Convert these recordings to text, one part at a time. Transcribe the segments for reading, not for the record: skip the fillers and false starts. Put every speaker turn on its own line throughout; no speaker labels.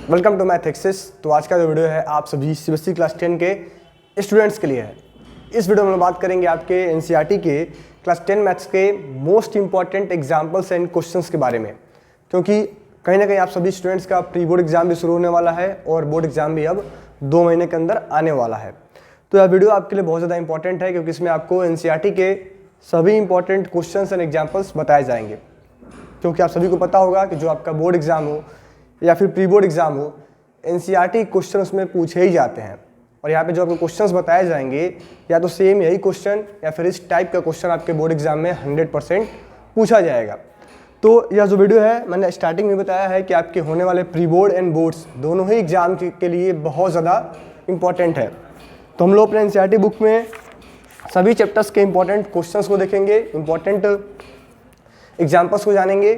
Welcome to math access. तो आज का जो वीडियो है आप सभी सीबीएसई क्लास 10 के स्टूडेंट्स के लिए है। इस वीडियो में बात करेंगे आपके एनसीईआरटी के क्लास 10 मैथ्स के most important examples and questions के बारे में, क्योंकि कहीं ना कहीं आप सभी स्टूडेंट्स का प्री बोर्ड एग्जाम भी शुरू होने वाला है और बोर्ड एग्जाम भी अब 2 महीने के अंदर आने वाला है। तो यह वीडियो आपके लिए बहुत ज़्यादा इंपॉर्टेंट है, क्योंकि इसमें आपको एनसीईआरटी के सभी इंपॉर्टेंट क्वेश्चंस एंड एग्जाम्पल्स बताए जाएंगे। क्योंकि आप सभी को पता होगा कि जो आपका बोर्ड एग्जाम हो या फिर प्री बोर्ड एग्जाम हो, एनसीईआरटी क्वेश्चन उसमें पूछे ही जाते हैं। और यहाँ पे जो आपको क्वेश्चंस बताए जाएंगे या तो सेम यही क्वेश्चन या फिर इस टाइप का क्वेश्चन आपके बोर्ड एग्जाम में 100% पूछा जाएगा। तो यह जो वीडियो है मैंने स्टार्टिंग में बताया है कि आपके होने वाले प्री बोर्ड एंड बोर्ड्स दोनों ही एग्जाम के लिए बहुत ज़्यादा इंपॉर्टेंट है। तो हम लोग अपने एनसीईआरटी बुक में सभी चैप्टर्स के इंपॉर्टेंट क्वेश्चंस को देखेंगे, इंपॉर्टेंट एग्जाम्पल्स को जानेंगे।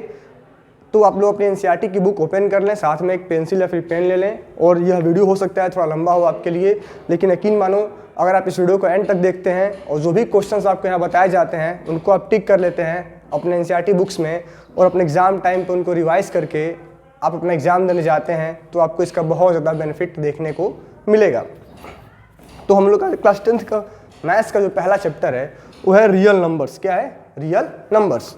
तो आप लोग अपनी एनसीईआरटी की बुक ओपन कर लें, साथ में एक पेंसिल या फिर पेन ले लें। और यह वीडियो हो सकता है थोड़ा लंबा हो आपके लिए, लेकिन यकीन मानो अगर आप इस वीडियो को एंड तक देखते हैं और जो भी क्वेश्चंस आपको यहाँ बताए जाते हैं उनको आप टिक कर लेते हैं अपने एनसीईआरटी बुक्स में और अपने एग्जाम टाइम पर उनको रिवाइज करके आप अपना एग्जाम देने जाते हैं, तो आपको इसका बहुत ज़्यादा बेनिफिट देखने को मिलेगा। तो हम लोग का क्लास 10th का मैथ्स का जो पहला चैप्टर है वो है रियल नंबर्स। क्या है? Real numbers.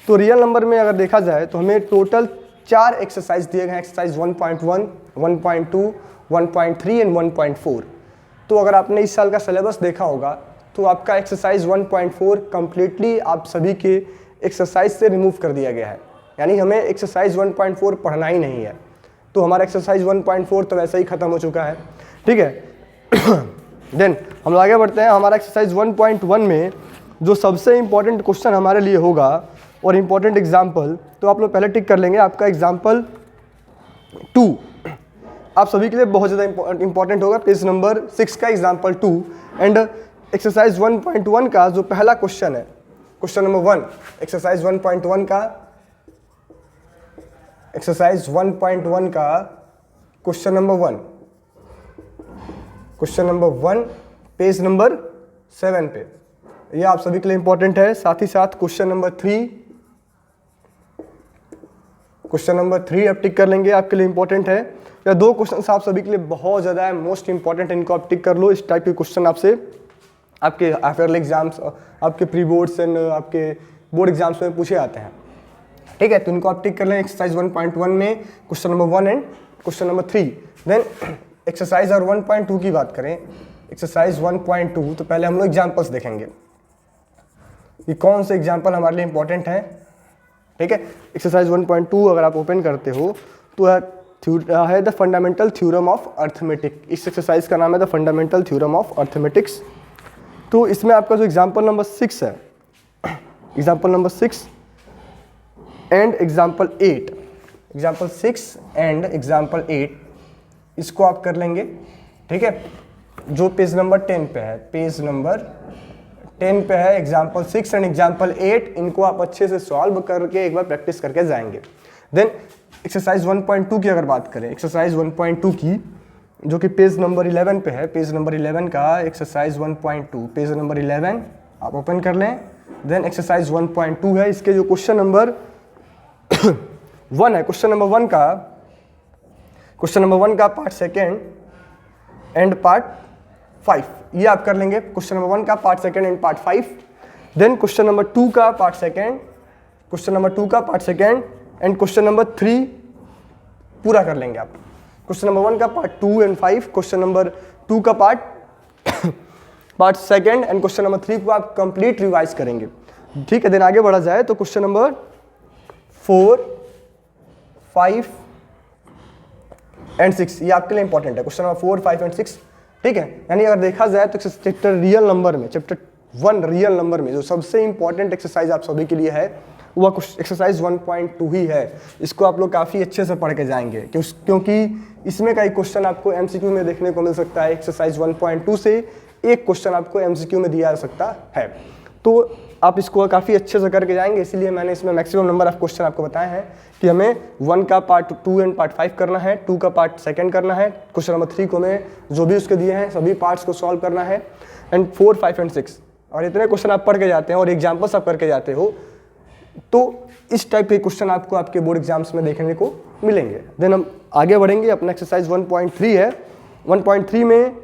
तो रियल नंबर में अगर देखा जाए तो हमें टोटल 4 एक्सरसाइज दिए गए हैं, एक्सरसाइज 1.1, 1.2, 1.3 एंड 1.4। तो अगर आपने इस साल का सिलेबस देखा होगा तो आपका एक्सरसाइज 1.4 कम्प्लीटली आप सभी के एक्सरसाइज से रिमूव कर दिया गया है, यानी हमें एक्सरसाइज 1.4 पढ़ना ही नहीं है। तो हमारा एक्सरसाइज 1.4 तो वैसे ही खत्म हो चुका है, ठीक है। देन हम आगे बढ़ते हैं। हमारा एक्सरसाइज 1.1 में जो सबसे इंपॉर्टेंट क्वेश्चन हमारे लिए होगा और इम्पॉर्टेंट एग्जाम्पल, तो आप लोग पहले टिक कर लेंगे आपका एग्जाम्पल 2 आप सभी के लिए बहुत ज़्यादा इंपॉर्टेंट होगा। पेज नंबर 6 का एग्जाम्पल 2 एंड एक्सरसाइज 1.1 का जो पहला क्वेश्चन है, क्वेश्चन नंबर 1, एक्सरसाइज 1.1 का, एक्सरसाइज 1.1 का question number 1, question number 1 page number 7 पे, ये आप सभी के लिए इंपॉर्टेंट है। साथ ही साथ क्वेश्चन नंबर 3, क्वेश्चन नंबर 3 आप टिक कर लेंगे, आपके लिए इंपॉर्टेंट है। या 2 क्वेश्चन आप सभी के लिए बहुत ज़्यादा है, मोस्ट इंपॉर्टेंट, इनको आप टिक कर लो। इस टाइप के क्वेश्चन आपसे आपके आफ्टर एग्जाम्स, आपके प्री बोर्ड्स एंड आपके बोर्ड एग्जाम्स में पूछे जाते हैं, ठीक है। तो इनको आप टिक कर लें एक्सरसाइज 1.1 में question number 1 and question number 3। Then exercise और 1.2 की बात करें, एक्सरसाइज 1.2, तो पहले हम लोग एग्जाम्पल्स देखेंगे कि कौन से एग्जाम्पल हमारे लिए इंपॉर्टेंट हैं, ठीक है। एक्सरसाइज 1.2 अगर आप ओपन करते हो तो है the fundamental theorem of arithmetic. इस एक्सरसाइज का नाम है the fundamental theorem of arithmetics. तो इसमें आपका जो एग्जाम्पल नंबर 6 है, example number 6 and example 8, example 6 and example 8, इसको आप कर लेंगे, ठीक है। जो पेज नंबर 10 पे है, पेज नंबर 10 पे है एग्जाम्पल 6 एंड एग्जाम्पल 8, इनको आप अच्छे से सॉल्व करके एक बार प्रैक्टिस करके जाएंगे। देन एक्सरसाइज 1.2 की अगर बात करें, एक्सरसाइज 1.2 की जो कि पेज नंबर 11 पे है, पेज नंबर 11 का एक्सरसाइज 1.2, पेज नंबर 11 आप ओपन कर लें। देन एक्सरसाइज 1.2 है, इसके जो क्वेश्चन नंबर 1 है, क्वेश्चन नंबर 1 का, क्वेश्चन नंबर 1 का पार्ट 2 एंड पार्ट 5, ये आप कर लेंगे। क्वेश्चन नंबर 1 का part 2 and part 5। Then question number 2 का पार्ट 2, क्वेश्चन नंबर 2 का पार्ट 2 एंड क्वेश्चन नंबर 3 पूरा कर लेंगे आप। क्वेश्चन नंबर 1 का पार्ट 2 एंड 5, क्वेश्चन नंबर 2 का पार्ट 2 एंड क्वेश्चन नंबर 3 को आप कंप्लीट रिवाइज करेंगे, ठीक है। देन आगे बढ़ा जाए तो क्वेश्चन नंबर 4, 5 एंड 6, ये आपके लिए इंपॉर्टेंट है, क्वेश्चन नंबर 4, 5 एंड 6, ठीक है। यानी अगर देखा जाए तो चैप्टर रियल नंबर में, चैप्टर 1 रियल नंबर में जो सबसे इंपॉर्टेंट एक्सरसाइज आप सभी के लिए है वह एक्सरसाइज 1.2 ही है। इसको आप लोग काफ़ी अच्छे से पढ़ के जाएंगे, क्योंकि इसमें कई क्वेश्चन आपको एमसीक्यू में देखने को मिल सकता है। एक्सरसाइज 1.2 से एक क्वेश्चन आपको एमसीक्यू में दिया जा सकता है, तो आप इसको काफ़ी अच्छे से करके जाएंगे। इसीलिए मैंने इसमें मैक्सिमम नंबर ऑफ क्वेश्चन आपको बताए हैं कि हमें 1 का पार्ट 2 एंड पार्ट 5 करना है, 2 का पार्ट 2 करना है, क्वेश्चन नंबर 3 को हमें जो भी उसके दिए हैं सभी पार्ट्स को सॉल्व करना है, एंड 4, 5 एंड 6। और इतने क्वेश्चन आप पढ़ के जाते हैं और एग्जाम्पल्स आप करके जाते हो, तो इस टाइप के क्वेश्चन आपको आपके बोर्ड एग्जाम्स में देखने को मिलेंगे। देन हम आगे बढ़ेंगे, अपना एक्सरसाइज 1.3 है। 1.3 में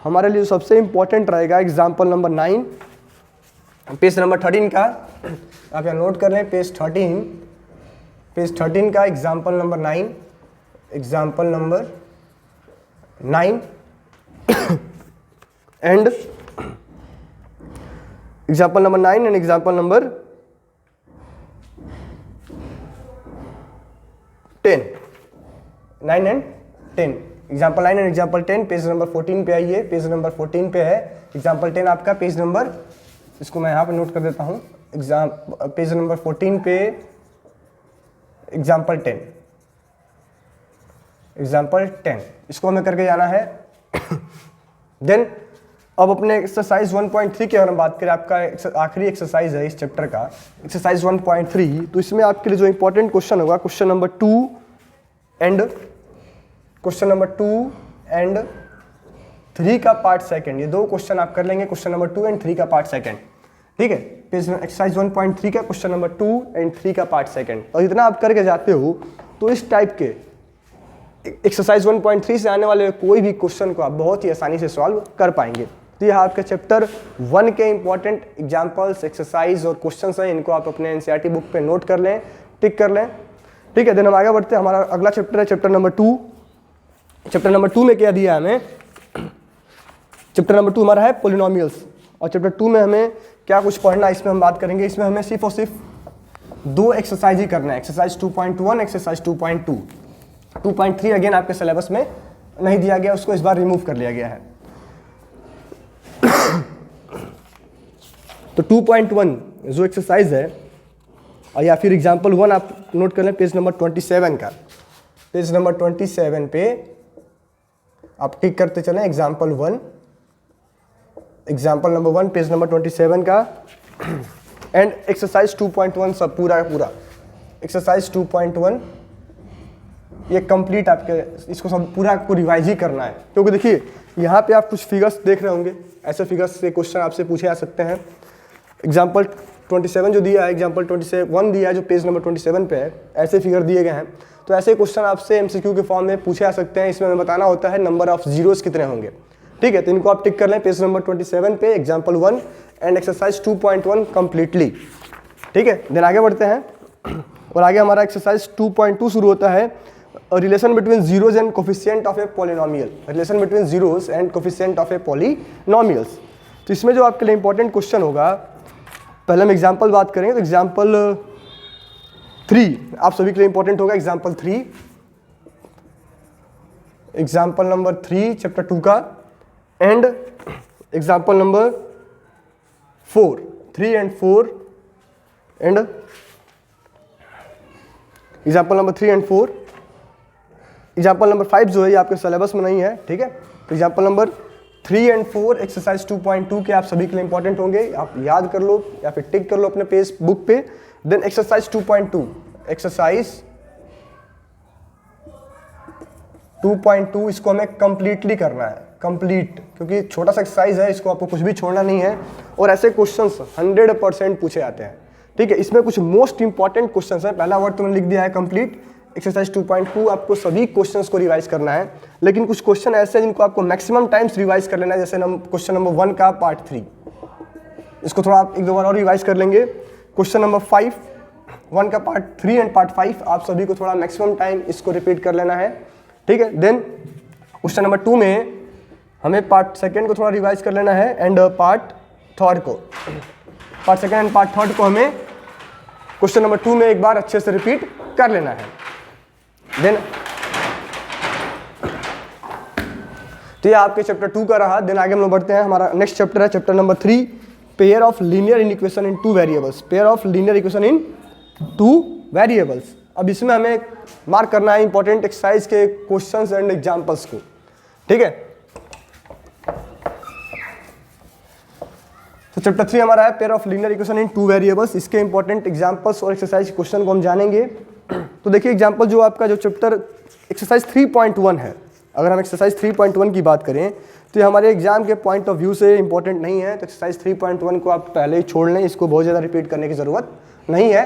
हमारे लिए सबसे इंपॉर्टेंट रहेगा एग्जाम्पल नंबर 9, पेज नंबर 13 का। आप यहाँ नोट कर लें, पेज 13 का example number 9, example number 9 and example number 9 and example number 10, 9 and 10, example 9 and example 10 page number 14 पे आइए। पेज नंबर 14 पे है एग्जाम्पल 10 आपका, पेज नंबर, इसको मैं यहाँ पे नोट कर देता हूँ, पेज नंबर 14 पे एग्जाम्पल 10, एग्जाम्पल 10 इसको हमें करके जाना है। देन अब अपने एक्सरसाइज 1.3 की अगर हम बात करें, आपका आखिरी एक्सरसाइज है इस चैप्टर का, एक्सरसाइज 1.3। तो इसमें आपके लिए जो इंपॉर्टेंट क्वेश्चन होगा क्वेश्चन नंबर 2 एंड 3 का पार्ट सेकंड। ये दो क्वेश्चन आप कर लेंगे, क्वेश्चन नंबर 2 एंड 3 का पार्ट सेकंड। ठीक है, पेज एक्सरसाइज 1.3 का क्वेश्चन नंबर 2 एंड 3 का पार्ट सेकंड। और इतना आप करके जाते हो तो इस टाइप के एक्सरसाइज 1.3 से आने वाले कोई भी क्वेश्चन को आप बहुत ही आसानी से सॉल्व कर पाएंगे। तो यह आपके चैप्टर 1 के इंपॉर्टेंट एग्जाम्पल्स, एक्सरसाइज और क्वेश्चंस हैं, इनको आप अपने एनसीईआरटी बुक पे नोट कर लें, टिक कर लें। ठीक है, देन हम आगे बढ़ते हैं। हमारा अगला चैप्टर है चैप्टर नंबर 2। चैप्टर नंबर 2 में क्या दिया हमें? चैप्टर नंबर 2 हमारा है पॉलिनोमियल्स, और चैप्टर 2 में हमें क्या कुछ पढ़ना है इसमें हम बात करेंगे। इसमें हमें सिर्फ और सिर्फ दो एक्सरसाइज ही करना है, एक्सरसाइज 2.1, एक्सरसाइज 2.2। 2.3 अगेन आपके सिलेबस में नहीं दिया गया, उसको इस बार रिमूव कर लिया गया है। तो 2.1 जो एक्सरसाइज है, और या फिर एग्जाम्पल 1 आप नोट कर लें, पेज नंबर 27 का। पेज नंबर 27 पे आप टिक करते चलें example 1, example number 1 page number 27 का, एंड एक्सरसाइज 2.1 सब पूरा का पूरा एक्सरसाइज 2.1 ये कंप्लीट आपके, इसको सब पूरा आपको रिवाइज ही करना है। क्योंकि देखिए यहाँ पे आप कुछ फिगर्स देख रहे होंगे, ऐसे फिगर्स से क्वेश्चन आपसे पूछे जा सकते हैं। एग्जाम्पल 27 जो दिया है, एग्जाम्पल 27 दिया है जो पेज नंबर 27 पे है, ऐसे फिगर दिए गए हैं। तो ऐसे क्वेश्चन आपसे एमसीक्यू के फॉर्म में पूछे जा सकते हैं। इसमें हमें बताना होता है नंबर ऑफ जीरोस कितने होंगे। ठीक है, तो इनको आप टिक कर लें पेज नंबर 27 पे एग्जाम्पल 1 एंड एक्सरसाइज 2.1 कंप्लीटली। ठीक है, देन आगे बढ़ते हैं, और आगे हमारा एक्सरसाइज 2.2 शुरू होता है, relation between zeros and coefficient of a polynomial, relation between zeros and coefficient of A polynomials. तो इसमें जो आपके लिए इंपॉर्टेंट क्वेश्चन होगा, पहले हम एग्जाम्पल बात करेंगे, तो एग्जाम्पल 3 आप सभी के लिए इंपॉर्टेंट होगा। एग्जाम्पल 3, एग्जाम्पल नंबर 3 चैप्टर 2 का, and example number 4, 3 and 4, and example number 3 and 4। Example number 5 जो है ये आपके सिलेबस में नहीं है। ठीक है, तो एग्जाम्पल नंबर 3 एंड 4 एक्सरसाइज 2.2 के आप सभी के लिए इंपॉर्टेंट होंगे, आप याद कर लो या फिर टिक कर लो अपने पेज बुक पे। देन एक्सरसाइज 2.2, एक्सरसाइज 2.2 इसको हमें कंप्लीटली करना है, कंप्लीट, क्योंकि छोटा सा एक्सरसाइज है, इसको आपको कुछ भी छोड़ना नहीं है। और ऐसे क्वेश्चंस 100% पूछे जाते हैं। ठीक है, इसमें कुछ मोस्ट इंपॉर्टेंट क्वेश्चंस है। पहला वर्ड तुमने लिख दिया है कंप्लीट। एक्सरसाइज 2.2 आपको सभी क्वेश्चंस को रिवाइज करना है, लेकिन कुछ क्वेश्चन ऐसे हैं जिनको आपको मैक्सिमम टाइम्स रिवाइज कर लेना है। जैसे क्वेश्चन नंबर 1 का पार्ट 3, इसको थोड़ा आप एक दो बार और रिवाइज कर लेंगे। क्वेश्चन नंबर 5, 1 का पार्ट 3 एंड पार्ट 5 आप सभी को थोड़ा मैक्सिमम टाइम इसको रिपीट कर लेना है। ठीक है, देन क्वेश्चन नंबर 2 में हमें पार्ट 2 को थोड़ा रिवाइज कर लेना है, एंड पार्ट 3 को, पार्ट 2 एंड पार्ट 3 को हमें क्वेश्चन नंबर 2 में एक बार अच्छे से रिपीट कर लेना है। देन तो ये आपके चैप्टर 2 का रहा। देन आगे हम लोग बढ़ते हैं, हमारा नेक्स्ट चैप्टर है chapter number 3, pair of linear equation in 2 variables, pair of linear equation in 2 variables. अब इसमें हमें मार्क करना है इंपॉर्टेंट एक्सरसाइज के क्वेश्चंस एंड एग्जांपल्स को। ठीक है, तो चैप्टर 3 हमारा है pair of linear equation in 2 variables. इसके इंपॉर्टेंट एग्जांपल्स और एक्सरसाइज क्वेश्चन को हम जानेंगे। तो देखिए एग्जांपल जो आपका जो चैप्टर एक्सरसाइज 3.1 है, अगर हम एक्सरसाइज 3.1 की बात करें तो ये हमारे एग्जाम के पॉइंट ऑफ व्यू से इंपॉर्टेंट नहीं है। तो एक्सरसाइज 3.1 को आप पहले ही छोड़ लें, इसको बहुत ज़्यादा रिपीट करने की ज़रूरत नहीं है।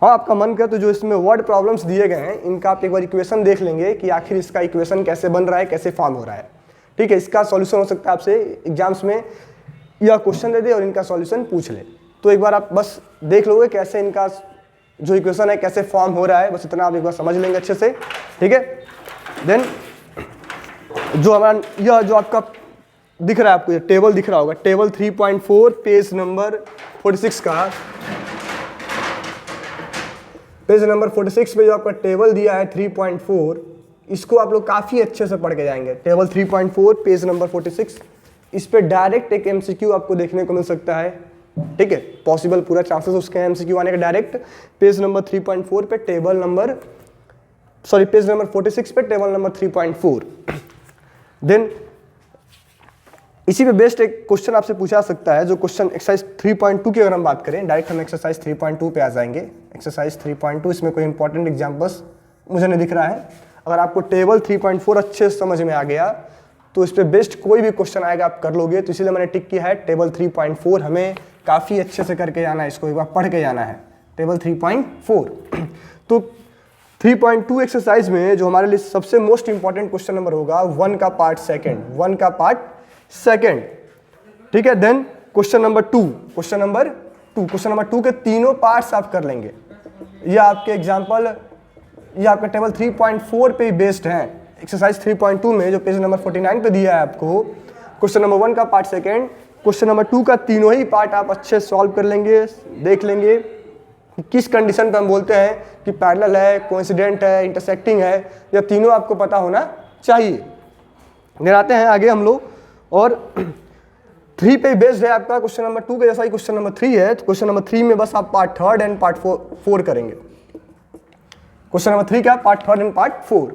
हाँ आपका मन करे तो जो इसमें वर्ड प्रॉब्लम्स दिए गए हैं इनका आप एक बार इक्वेशन देख लेंगे कि आखिर इसका इक्वेशन कैसे बन रहा है, कैसे फॉर्म हो रहा है। ठीक है, इसका सॉल्यूशन हो सकता है आपसे एग्जाम्स में या क्वेश्चन दे दे और इनका सॉल्यूशन पूछ ले, तो एक बार आप बस देख लोगे कैसे इनका जो इक्वेशन है कैसे फॉर्म हो रहा है, बस इतना आप एक बार समझ लेंगे अच्छे से। ठीक है, देन जो हमारा यह जो आपका दिख रहा है, आपको ये टेबल दिख रहा होगा, टेबल 3.4 पेज नंबर 46 का, पेज नंबर 46 पे जो आपका टेबल दिया है 3.4, इसको आप लोग काफ़ी अच्छे से पढ़ के जाएंगे। टेबल 3.4 पेज नंबर 46, इस पे डायरेक्ट एक एमसीक्यू आपको देखने को मिल सकता है। ठीक है, पॉसिबल पूरा चांसेस उसके हैं एमसीक्यू आने का डायरेक्ट पेज नंबर 3.4 पे टेबल नंबर पेज नंबर 46 पे टेबल नंबर 3.4। देन इसी पे बेस्ड एक क्वेश्चन आपसे पूछा सकता है, जो क्वेश्चन एक्सरसाइज 3.2 की अगर हम बात करें, डायरेक्ट हम एक्सरसाइज 3.2 पे आ जाएंगे। एक्सरसाइज 3.2, इसमें कोई इंपॉर्टेंट एग्जांपल्स मुझे नहीं दिख रहा है। अगर आपको टेबल 3.4 अच्छे से समझ में आ गया तो इस पे बेस्ट कोई भी क्वेश्चन आएगा आप कर लोगे, तो इसीलिए मैंने टिक किया है टेबल 3.4 हमें काफ़ी अच्छे से करके जाना है, इसको एक बार पढ़ के जाना है टेबल 3.4। तो 3.2 एक्सरसाइज में जो हमारे लिए सबसे मोस्ट इंपॉर्टेंट क्वेश्चन नंबर होगा 1 का पार्ट सेकेंड। ठीक है, देन क्वेश्चन नंबर 2 के तीनों पार्ट्स आप कर लेंगे। ये आपके एग्जाम्पल, ये आपका टेबल 3.4 पे बेस्ड है। एक्सरसाइज 3.2 में जो पेज नंबर 49 पे दिया है आपको, क्वेश्चन नंबर 1 का पार्ट सेकेंड, क्वेश्चन नंबर 2 का तीनों ही पार्ट आप अच्छे सॉल्व कर लेंगे, देख लेंगे किस कंडीशन पे हम बोलते हैं कि पैरेलल है, कोइंसिडेंट है, इंटरसेक्टिंग है, या तीनों आपको पता होना चाहिए। देन आते हैं आगे हम लोग, और 3 पे बेस्ड है आपका क्वेश्चन नंबर 2 के जैसा ही क्वेश्चन नंबर 3 है, तो क्वेश्चन नंबर 3 में बस आप पार्ट थर्ड एंड पार्ट 4 करेंगे। क्वेश्चन नंबर 3 क्या, पार्ट थर्ड एंड पार्ट 4,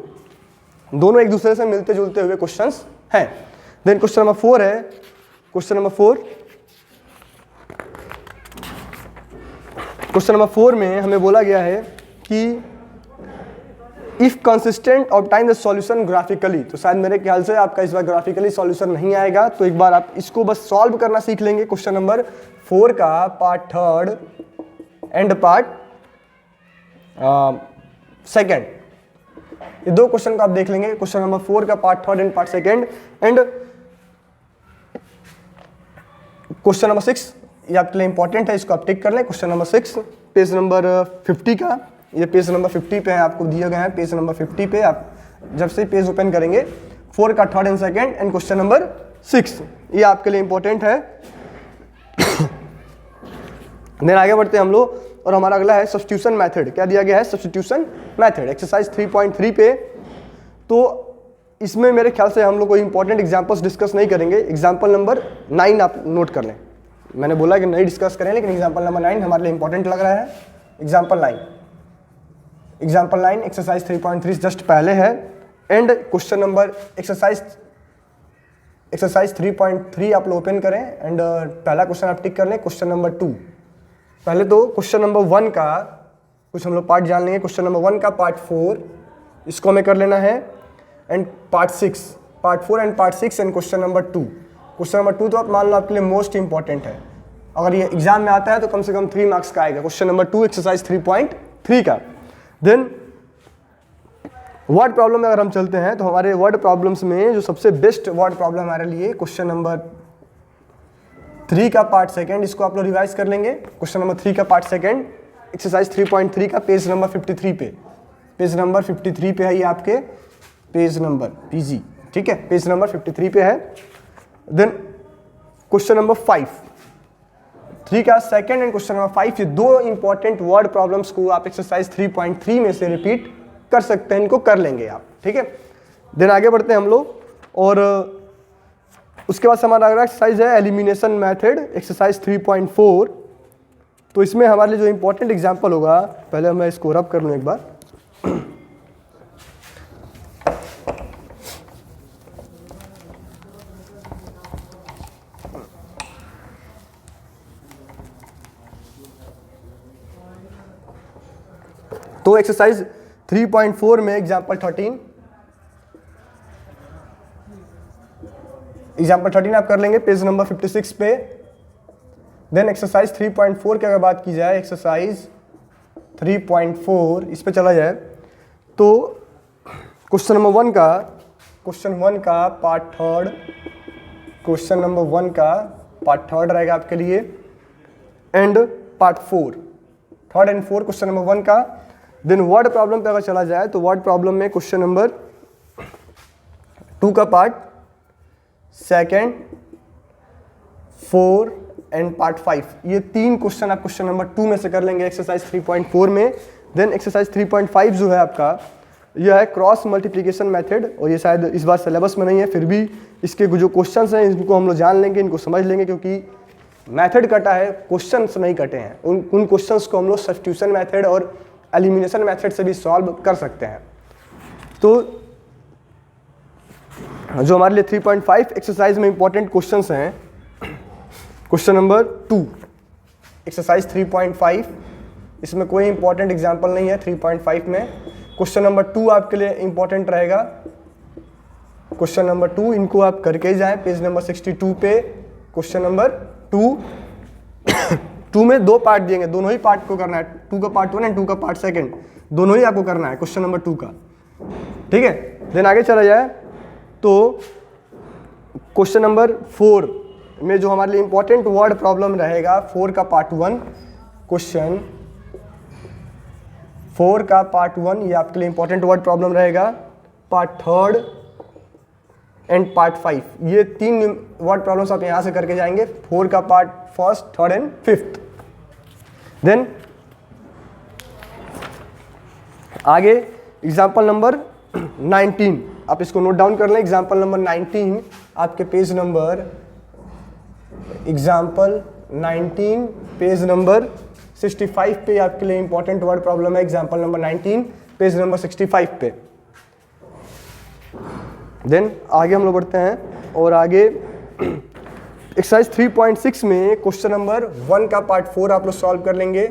दोनों एक दूसरे से मिलते जुलते हुए क्वेश्चंस हैं। देन क्वेश्चन नंबर 4 है, क्वेश्चन नंबर 4 में हमें बोला गया है कि if consistent obtain the solution graphically, तो शायद मेरे ख्याल से आपका इस बार ग्राफिकली सॉल्यूशन नहीं आएगा, तो एक बार आप इसको बस सॉल्व करना सीख लेंगे। क्वेश्चन नंबर 4 का part third and part second, ये दो क्वेश्चन को आप देख लेंगे। क्वेश्चन नंबर 4 का part third and part second, and question number 6 ये आपके लिए इंपॉर्टेंट है, इसको आप टिक कर लें। क्वेश्चन नंबर 6 पेज नंबर 50 का, ये पेज नंबर 50 पे है, आपको दिए गए हैं पेज नंबर 50 पे। आप जब से पेज ओपन करेंगे 4 का third and second and question number 6, ये आपके लिए इंपॉर्टेंट है। देन आगे बढ़ते हैं हम लोग, और हमारा अगला है सब्स्टिट्यूशन मेथड। क्या दिया गया है, सब्स्टिट्यूशन मेथड, एक्सरसाइज 3.3 पे। तो इसमें मेरे ख्याल से हम लोग कोई इंपॉर्टेंट एग्जांपल्स डिस्कस नहीं करेंगे। एग्जांपल नंबर 9 आप नोट कर लें, मैंने बोला कि नहीं डिस्कस करें, लेकिन एग्जांपल नंबर 9 हमारे लिए इंपॉर्टेंट लग रहा है। एग्जांपल 9 एक्सरसाइज 3.3 जस्ट पहले है, एंड क्वेश्चन नंबर एक्सरसाइज 3.3 आप लोग ओपन करें, एंड पहला क्वेश्चन आप टिक कर लें, क्वेश्चन नंबर 2। पहले तो क्वेश्चन नंबर 1 का कुछ हम लोग पार्ट जान लेंगे। क्वेश्चन नंबर 1 का पार्ट 4, इसको हमें कर लेना है, and part 4 and part 6 and question number 2। Question number 2 तो आप मान लो आपके लिए मोस्ट इंपॉर्टेंट है, अगर ये एग्जाम में आता है तो कम से कम 3 मार्क्स का आएगा। क्वेश्चन नंबर 2 एक्सरसाइज 3.3 का। देन वर्ड प्रॉब्लम में अगर हम चलते हैं, तो हमारे वर्ड प्रॉब्लम्स में जो सबसे बेस्ट वर्ड प्रॉब्लम हमारे लिए क्वेश्चन नंबर 3 का पार्ट सेकेंड, इसको आप लोग रिवाइज कर लेंगे। क्वेश्चन नंबर 3 का पार्ट सेकेंड एक्सरसाइज 3.3 का पेज नंबर 53 पे, पेज नंबर 53 पे है ये आपके पेज नंबर PG, ठीक है, पेज नंबर 53 पे है। देन क्वेश्चन नंबर 5, 3 का सेकेंड एंड क्वेश्चन नंबर 5, ये दो इंपॉर्टेंट वर्ड प्रॉब्लम्स को आप एक्सरसाइज 3.3 में से रिपीट कर सकते हैं, इनको कर लेंगे आप, ठीक है। देन आगे बढ़ते हैं हम लोग, और उसके बाद हमारा अगला एक्सरसाइज है एलिमिनेशन मेथड, एक्सरसाइज 3.4। तो इसमें हमारे लिए जो इंपॉर्टेंट एग्जांपल होगा, पहले मैं इसको रब कर लूँ एक बार। तो एक्सरसाइज 3.4 में एग्जाम्पल 13 आप कर लेंगे पेज नंबर 56 पे। देन एक्सरसाइज 3.4 की अगर बात की जाए, एक्सरसाइज 3.4 इस पे चला जाए तो क्वेश्चन नंबर वन का पार्ट थर्ड रहेगा आपके लिए, and part third and four question number one का। देन वर्ड प्रॉब्लम पे अगर चला जाए तो वर्ड प्रॉब्लम में क्वेश्चन नंबर 2 का पार्ट सेकेंड, 4 एंड पार्ट 5, ये 3 क्वेश्चन आप क्वेश्चन नंबर 2 में से कर लेंगे एक्सरसाइज 3.4 में। देन एक्सरसाइज 3.5 जो है आपका, यह है क्रॉस मल्टीप्लिकेशन मेथड, और ये शायद इस बार सिलेबस में नहीं है, फिर भी इसके जो क्वेश्चंस हैं इनको हम लोग जान लेंगे, इनको समझ लेंगे, क्योंकि मेथड कटा है, क्वेश्चंस नहीं कटे हैं। उन क्वेश्चंस को हम लोग सब्स्टिट्यूशन मेथड और एलिमिनेशन मेथड से भी सॉल्व कर सकते हैं। तो जो हमारे लिए 3.5 एक्सरसाइज में इंपॉर्टेंट क्वेश्चंस हैं, क्वेश्चन नंबर 2 एक्सरसाइज 3.5, इसमें कोई इंपॉर्टेंट एग्जाम्पल नहीं है 3.5 में। क्वेश्चन नंबर 2 आपके लिए इंपॉर्टेंट रहेगा। क्वेश्चन नंबर 2 इनको आप करके जाएं पेज नंबर 62 पे। क्वेश्चन नंबर 2 में 2 पार्ट दिएंगे, दोनों ही पार्ट को करना है, 2 का पार्ट 1 एंड 2 का पार्ट सेकेंड, दोनों ही आपको करना है क्वेश्चन नंबर 2 का, ठीक है। देन आगे चला जाए तो क्वेश्चन नंबर 4 में जो हमारे लिए इंपॉर्टेंट वर्ड प्रॉब्लम रहेगा, 4 का पार्ट 1, क्वेश्चन 4 का पार्ट 1, ये आपके लिए इंपॉर्टेंट वर्ड प्रॉब्लम रहेगा। पार्ट थर्ड एंड पार्ट 5, ये 3 वर्ड प्रॉब्लम्स आप यहां से करके जाएंगे, 4 का part first, third and fifth. Then आगे एग्जाम्पल नंबर 19, आप इसको नोट डाउन कर लें। एग्जाम्पल नंबर 19 आपके पेज नंबर 65 पे आपके लिए इंपॉर्टेंट वर्ड प्रॉब्लम है। एग्जाम्पल नंबर 19 पेज नंबर 65 पे। देन आगे हम लोग बढ़ते हैं, और आगे एक्सरसाइज 3.6 में क्वेश्चन नंबर 1 का पार्ट 4 आप लोग सॉल्व कर लेंगे,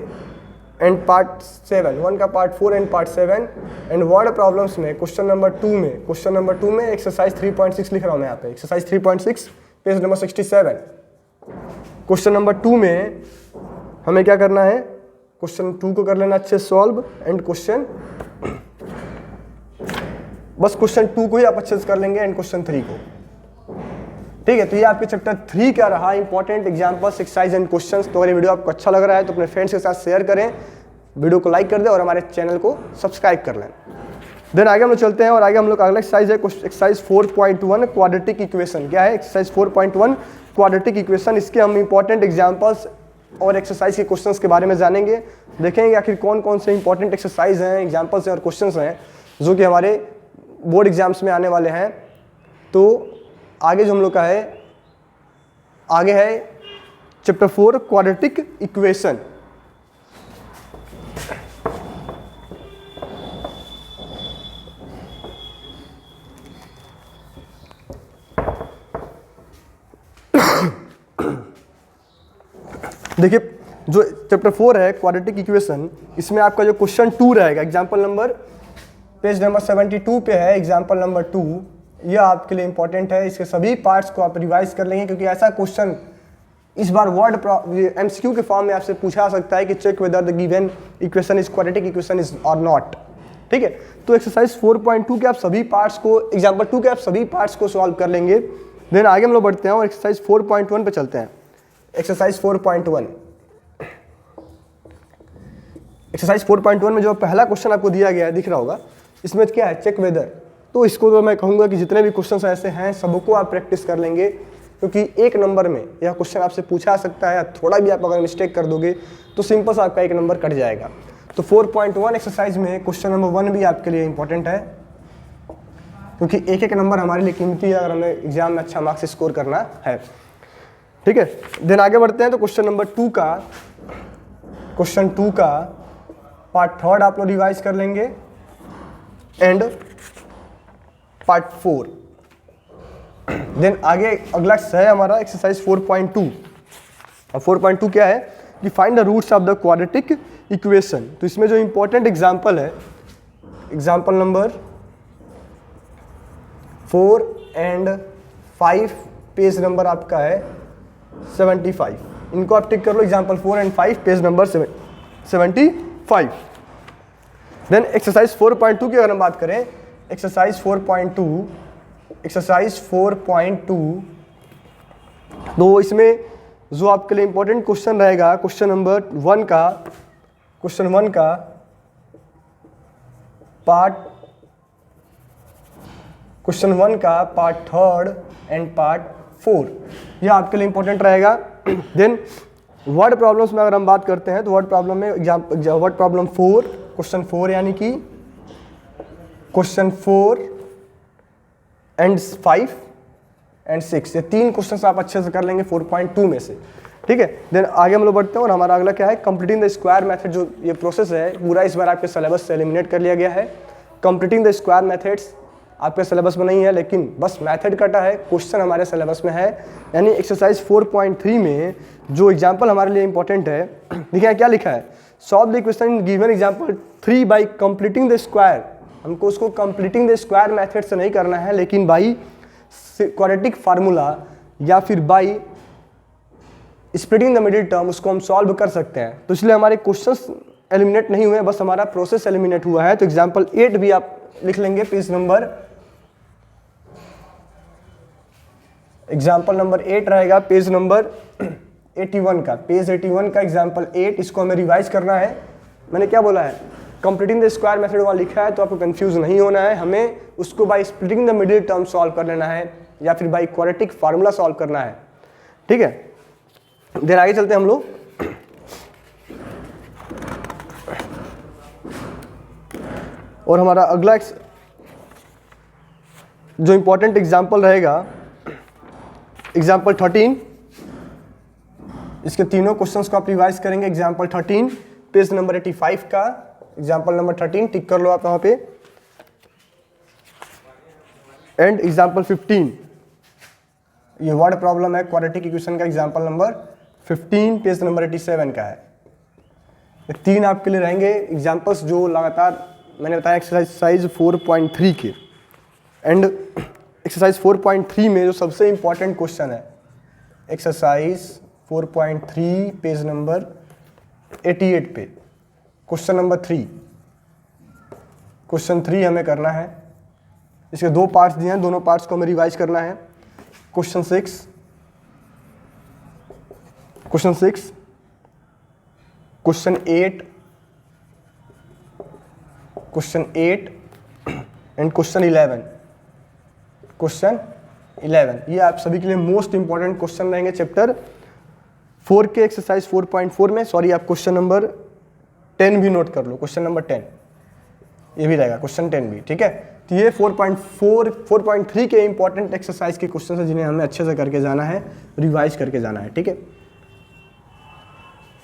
एंड पार्ट 7, 1 का part 4 and part 7। And word problems में क्वेश्चन नंबर 2 में एक्सरसाइज 3.6 लिख रहा हूँ मैं यहाँ पे, exercise 3.6 page number 67। Question number 2 में हमें क्या करना है, क्वेश्चन 2 को कर लेना अच्छे सॉल्व, एंड बस क्वेश्चन 2 को ही आप अच्छे से कर लेंगे, एंड क्वेश्चन 3 को, ठीक है। तो ये आपके चैप्टर 3 का रहा important examples, exercise and questions. तो अगर ये वीडियो आपको अच्छा लग रहा है तो अपने फ्रेंड्स के साथ शेयर करें, वीडियो को लाइक कर दें और हमारे चैनल को सब्सक्राइब कर लें। देन आगे हम लोग चलते हैं, और आगे हम लोग अगला एक्सरसाइज है एक्सरसाइज 4.1 क्वाड्रेटिक इक्वेशन। क्या है एक्सरसाइज 4.1 क्वाड्रेटिक इक्वेशन। इसके हम इंपॉर्टेंट एग्जाम्पल्स और एक्सरसाइज के क्वेश्चंस के बारे में जानेंगे, देखेंगे आखिर कौन कौन से इंपॉर्टेंट एक्सरसाइज हैं, एग्जाम्पल्स हैं और क्वेश्चंस हैं जो कि हमारे बोर्ड एग्जाम्स में आने वाले हैं। तो आगे जो हम लोग का है, आगे है चैप्टर 4 क्वाड्रेटिक इक्वेशन। देखिए जो चैप्टर 4 है क्वाड्रेटिक इक्वेशन, इसमें आपका जो क्वेश्चन 2 रहेगा, एग्जाम्पल नंबर पेज नंबर 72 पे है, एग्जाम्पल नंबर 2, यह आपके लिए इंपॉर्टेंट है। इसके सभी पार्ट्स को आप रिवाइज कर लेंगे, क्योंकि ऐसा क्वेश्चन इस बार वर्ड एमसीक्यू के फॉर्म में आपसे पूछा सकता है कि check whether the given equation is quadratic equation is or not, ठीक है। तो एक्सरसाइज 4.2 के आप सभी पार्ट्स को, एग्जाम्पल 2 के आप सभी पार्ट्स को सॉल्व कर लेंगे। देन आगे हम लोग बढ़ते हैं और एक्सरसाइज 4.1 पे चलते हैं। एक्सरसाइज 4.1, एक्सरसाइज 4.1 में जो पहला क्वेश्चन आपको दिया गया है दिख रहा होगा, इसमें क्या है चेक वेदर। तो इसको तो मैं कहूँगा कि जितने भी क्वेश्चन ऐसे हैं सबको आप प्रैक्टिस कर लेंगे, क्योंकि 1 नंबर में यह क्वेश्चन आपसे पूछा सकता है, या थोड़ा भी आप अगर मिस्टेक कर दोगे तो सिंपल सा आपका 1 नंबर कट जाएगा। तो 4.1 एक्सरसाइज में क्वेश्चन नंबर 1 भी आपके लिए इंपॉर्टेंट है, क्योंकि 1 नंबर हमारे लिए कीमती है अगर हमें एग्जाम में अच्छा मार्क्स स्कोर करना है, ठीक है। देन आगे बढ़ते हैं तो क्वेश्चन नंबर 2 का पार्ट 3 आप लोग रिवाइज कर लेंगे, एंड पार्ट 4। देन आगे अगला है हमारा एक्सरसाइज 4.2, और 4.2 क्या है कि find the roots of the quadratic equation. तो इसमें जो इंपॉर्टेंट एग्जांपल है, example number 4 and 5 page number आपका है 75, इनको आप टिक कर लो। Example 4 and 5 page number 75। Then exercise 4.2 की अगर हम बात करें, एक्सरसाइज 4.2 तो इसमें जो आपके लिए इंपॉर्टेंट क्वेश्चन रहेगा, क्वेश्चन नंबर 1 का पार्ट 3 एंड पार्ट 4, यह आपके लिए इंपॉर्टेंट रहेगा। देन वर्ड प्रॉब्लम्स में अगर हम बात करते हैं तो वर्ड प्रॉब्लम में वर्ड प्रॉब्लम 4, क्वेश्चन 4 यानी कि क्वेश्चन 4 एंड 5 एंड 6, ये 3 क्वेश्चन आप अच्छे से कर लेंगे 4.2 में से, ठीक है। देन आगे हम लोग बढ़ते हैं और हमारा अगला क्या है, कंप्लीटिंग द स्क्वायर मेथड। जो ये प्रोसेस है पूरा इस बार आपके सिलेबस से एलिमिनेट कर लिया गया है। कंप्लीटिंग द स्क्वायर मेथड्स आपके सिलेबस में नहीं है, लेकिन बस मेथड कटा है, क्वेश्चन हमारे सिलेबस में है। यानी एक्सरसाइज 4.3 में जो एग्जाम्पल हमारे लिए इंपॉर्टेंट है, देखिए क्या लिखा है, solve the question given example 3 by completing the square. हमको उसको कंप्लीटिंग द स्क्वायर मेथड से नहीं करना है, लेकिन बाई क्वाड्रेटिक फार्मूला या फिर by splitting the middle term उसको हम सॉल्व कर सकते हैं। तो इसलिए हमारे क्वेश्चंस एलिमिनेट नहीं हुए, बस हमारा प्रोसेस एलिमिनेट हुआ है। तो एग्जाम्पल 8 भी आप लिख लेंगे, पेज नंबर एग्जाम्पल नंबर 8 रहेगा पेज नंबर 81 का, पेज 81 का एग्जाम्पल 8। इसको हमें रिवाइज करना है। मैंने क्या बोला है, कंप्लीटिंग द स्क्वायर मेथड वहाँ लिखा है, तो आपको कंफ्यूज नहीं होना है। हमें उसको by splitting the middle term solve कर लेना है या फिर बाय क्वाड्रेटिक फार्मूला सॉल्व करना है, ठीक है। देन आगे चलते हैं हम लोग। और हमारा अगला जो इंपॉर्टेंट एग्जाम्पल रहेगा, एग्जाम्पल 13, इसके तीनों क्वेश्चंस को आप रिवाइज करेंगे। एग्जाम्पल 13 पेज नंबर 85 का, एग्जाम्पल नंबर 13 टिक कर लो आप वहां पे। एंड एग्जाम्पल 15, ये वर्ड प्रॉब्लम है क्वाड्रेटिक इक्वेशन का, एग्जाम्पल नंबर 15 पेज नंबर 87 का है। ये 3 आपके लिए रहेंगे एग्जाम्पल्स जो लगातार मैंने बताया एक्सरसाइज 4.3 के। एंड एक्सरसाइज 4.3 में जो सबसे इंपॉर्टेंट क्वेश्चन है, एक्सरसाइज 4.3 पेज नंबर 88 पे, क्वेश्चन नंबर 3, क्वेश्चन 3 हमें करना है। इसके 2 पार्ट्स दिए हैं, दोनों पार्ट्स को हमें रिवाइज करना है। Question 6, question 8, question 8 and question 11, ये आप सभी के लिए मोस्ट इंपॉर्टेंट क्वेश्चन रहेंगे चैप्टर 4 के एक्सरसाइज 4.4 में। सॉरी, आप क्वेश्चन नंबर 10 भी नोट कर लो, क्वेश्चन नंबर 10 ये भी रहेगा, क्वेश्चन 10 भी, ठीक है। तो ये 4.3 के इंपॉर्टेंट एक्सरसाइज के क्वेश्चन है जिन्हें हमें अच्छे से करके जाना है, रिवाइज करके जाना है, ठीक है।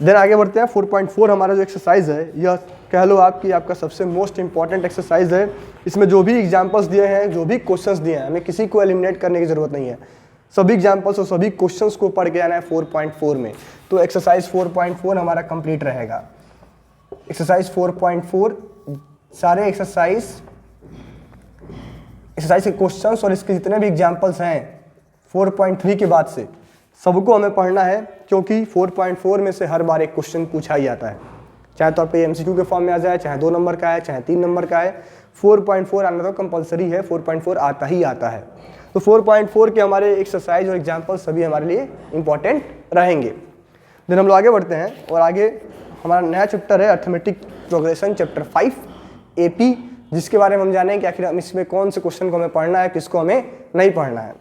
देन आगे बढ़ते हैं। 4.4 हमारा जो एक्सरसाइज है, यह कह लो आप कि आपका सबसे मोस्ट इंपॉर्टेंट एक्सरसाइज है। इसमें जो भी एग्जाम्पल्स दिए हैं, जो भी क्वेश्चंस दिए हैं, हमें किसी को एलिमिनेट करने की जरूरत नहीं है। सभी एग्जाम्पल्स और सभी क्वेश्चंस को पढ़ के आना है 4.4 में। तो एक्सरसाइज 4.4 हमारा कंप्लीट रहेगा। एक्सरसाइज 4.4 सारे एक्सरसाइज के क्वेश्चंस और इसके जितने भी एग्जाम्पल्स हैं 4.3 के बाद से सबको हमें पढ़ना है, क्योंकि 4.4 में से हर बार एक क्वेश्चन पूछा ही आता है, चाहे तो आपके एमसीक्यू के फॉर्म में आ जाए, चाहे 2 नंबर का है, चाहे 3 नंबर का है। 4.4 आना तो कंपलसरी है, 4.4 आता ही आता है। तो 4.4 के हमारे एक्सरसाइज और एग्जाम्पल सभी हमारे लिए इंपॉर्टेंट रहेंगे। देन हम लोग आगे बढ़ते हैं और आगे हमारा नया चैप्टर है अर्थमेटिक प्रोग्रेशन, चैप्टर 5 AP, जिसके बारे में हम जानेंगे कि आखिर हम इसमें कौन से क्वेश्चन को हमें पढ़ना है, किसको हमें नहीं पढ़ना है।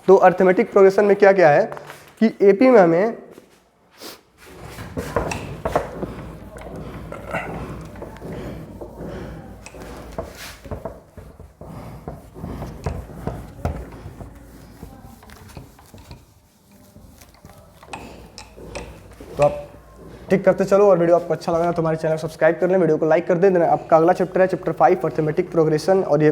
तो अर्थमेटिक प्रोग्रेशन में क्या क्या है कि AP में हमें तो आप टिक करते चलो, और वीडियो आपको अच्छा लगा तो हमारे चैनल को सब्सक्राइब कर लें, वीडियो को लाइक कर दें। आपका अगला चैप्टर है चैप्टर 5 अर्थमेटिक प्रोग्रेशन, और ये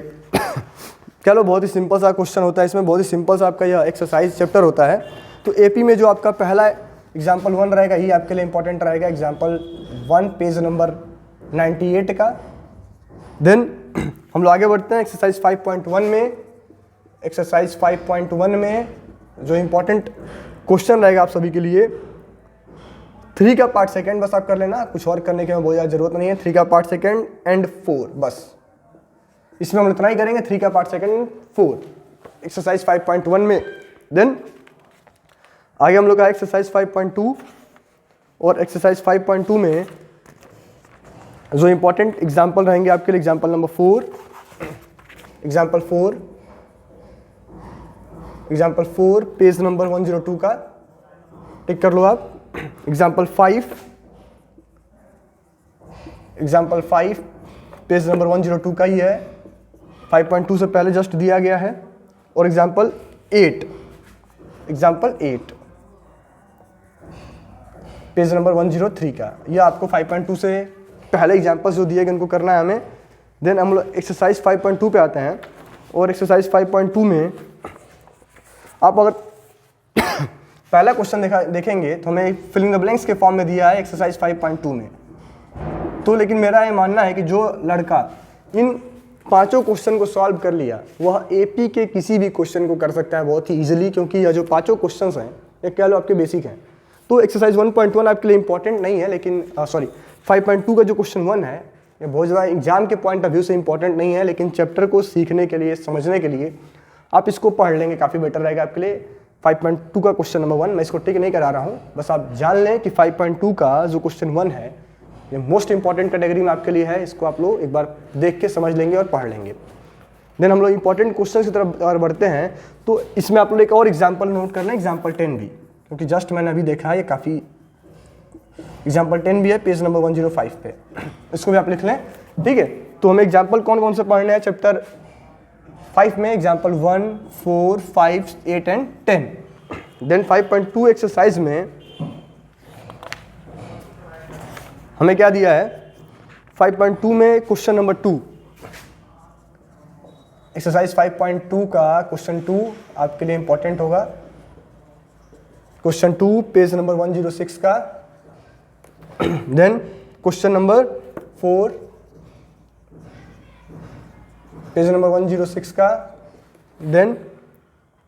चलो बहुत ही सिंपल सा क्वेश्चन होता है इसमें, बहुत ही सिंपल सा आपका यह एक्सरसाइज चैप्टर होता है। तो AP में जो आपका पहला एग्जाम्पल 1 रहेगा, ये आपके लिए इंपॉर्टेंट रहेगा, एग्जाम्पल 1 पेज नंबर 98 का। देन हम लोग आगे बढ़ते हैं एक्सरसाइज 5.1 में। एक्सरसाइज 5.1 में जो इंपॉर्टेंट क्वेश्चन रहेगा आप सभी के लिए, 3 का पार्ट सेकेंड बस आप कर लेना, कुछ और करने की बहुत ज़्यादा जरूरत नहीं है। 3 का पार्ट सेकेंड एंड 4 बस, इसमें हम इतना ही करेंगे। 3 का पार्ट सेकेंड 4 एक्सरसाइज 5.1 में। देन आगे हम लोग का एक्सरसाइज 5.2, और एक्सरसाइज 5.2 में जो इंपॉर्टेंट एग्जाम्पल रहेंगे आपके लिए, example number 4, example 4 page number 102 का टिक कर लो आप। एग्जाम्पल 5 पेज नंबर 102 का ही है, 5.2 से पहले जस्ट दिया गया है। और एग्जाम्पल 8 पेज नंबर 103 का, ये आपको 5.2 से पहले एग्जाम्पल्स जो दिए गए उनको करना है हमें। देन हम लोग एक्सरसाइज 5.2 पे आते हैं, और एक्सरसाइज 5.2 में आप अगर पहला क्वेश्चन देखेंगे तो हमें फिलिंग द ब्लैंक्स के फॉर्म में दिया है एक्सरसाइज 5.2 में। तो लेकिन मेरा ये मानना है कि जो लड़का इन 5 क्वेश्चन को सॉल्व कर लिया वह एपी के किसी भी क्वेश्चन को कर सकता है बहुत ही इजीली, क्योंकि यह जो 5 क्वेश्चन हैं ये कह लो आपके बेसिक हैं। तो एक्सरसाइज 1.1 आपके लिए इंपॉर्टेंट नहीं है, लेकिन 5.2 का जो क्वेश्चन 1 है ये बहुत ज़्यादा एग्जाम के पॉइंट ऑफ व्यू से इंपॉर्टेंट नहीं है, लेकिन चैप्टर को सीखने के लिए, समझने के लिए आप इसको पढ़ लेंगे, काफ़ी बेटर रहेगा आपके लिए। 5.2 का क्वेश्चन नंबर 1 मैं इसको टिक नहीं करा रहा हूँ, बस आप जान लें कि 5.2 का जो क्वेश्चन 1 है ये मोस्ट इंपॉर्टेंट कैटेगरी में आपके लिए है। इसको आप लोग एक बार देख के समझ लेंगे और पढ़ लेंगे। देन हम लोग इंपॉर्टेंट क्वेश्चन की तरफ और बढ़ते हैं। तो इसमें आप लोग एक और एग्जाम्पल नोट करना है, एग्जाम्पल 10 भी, क्योंकि जस्ट मैंने अभी देखा है ये काफ़ी, एग्जाम्पल 10 भी है पेज नंबर 105 पे, इसको भी आप लिख लें, ठीक है। तो हमें एग्जाम्पल कौन कौन से पढ़ने हैं चैप्टर 5 में, एग्जाम्पल 1, 4, 5, 8 एंड 10। देन 5.2 एक्सरसाइज में हमें क्या दिया है, 5.2 में क्वेश्चन नंबर 2, एक्सरसाइज 5.2 का क्वेश्चन 2 आपके लिए इंपॉर्टेंट होगा। क्वेश्चन 2 पेज नंबर 106 का। Then question number 4 page number 106 का। देन